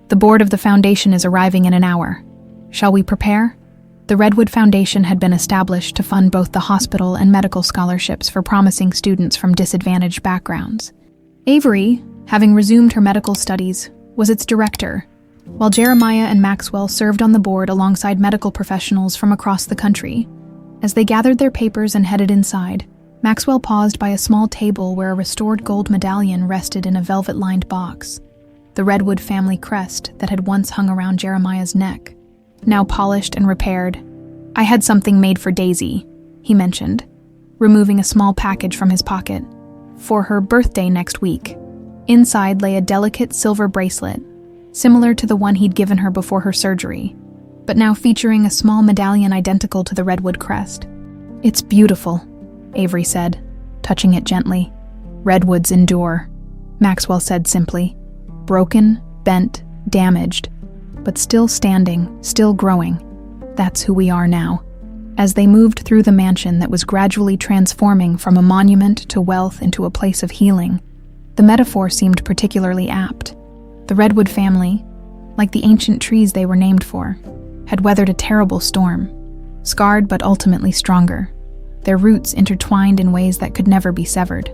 "The board of the foundation is arriving in an hour. Shall we prepare?" The Redwood Foundation had been established to fund both the hospital and medical scholarships for promising students from disadvantaged backgrounds. Avery, having resumed her medical studies, was its director, while Jeremiah and Maxwell served on the board alongside medical professionals from across the country. As they gathered their papers and headed inside, Maxwell paused by a small table where a restored gold medallion rested in a velvet-lined box. The Redwood family crest that had once hung around Jeremiah's neck, now polished and repaired. "I had something made for Daisy," he mentioned, removing a small package from his pocket. "For her birthday next week." Inside lay a delicate silver bracelet, similar to the one he'd given her before her surgery, but now featuring a small medallion identical to the Redwood crest. "It's beautiful," Avery said, touching it gently. "Redwoods endure," Maxwell said simply. "Broken, bent, damaged, but still standing, still growing. That's who we are now." As they moved through the mansion that was gradually transforming from a monument to wealth into a place of healing, the metaphor seemed particularly apt. The Redwood family, like the ancient trees they were named for, had weathered a terrible storm, scarred but ultimately stronger. their roots intertwined in ways that could never be severed.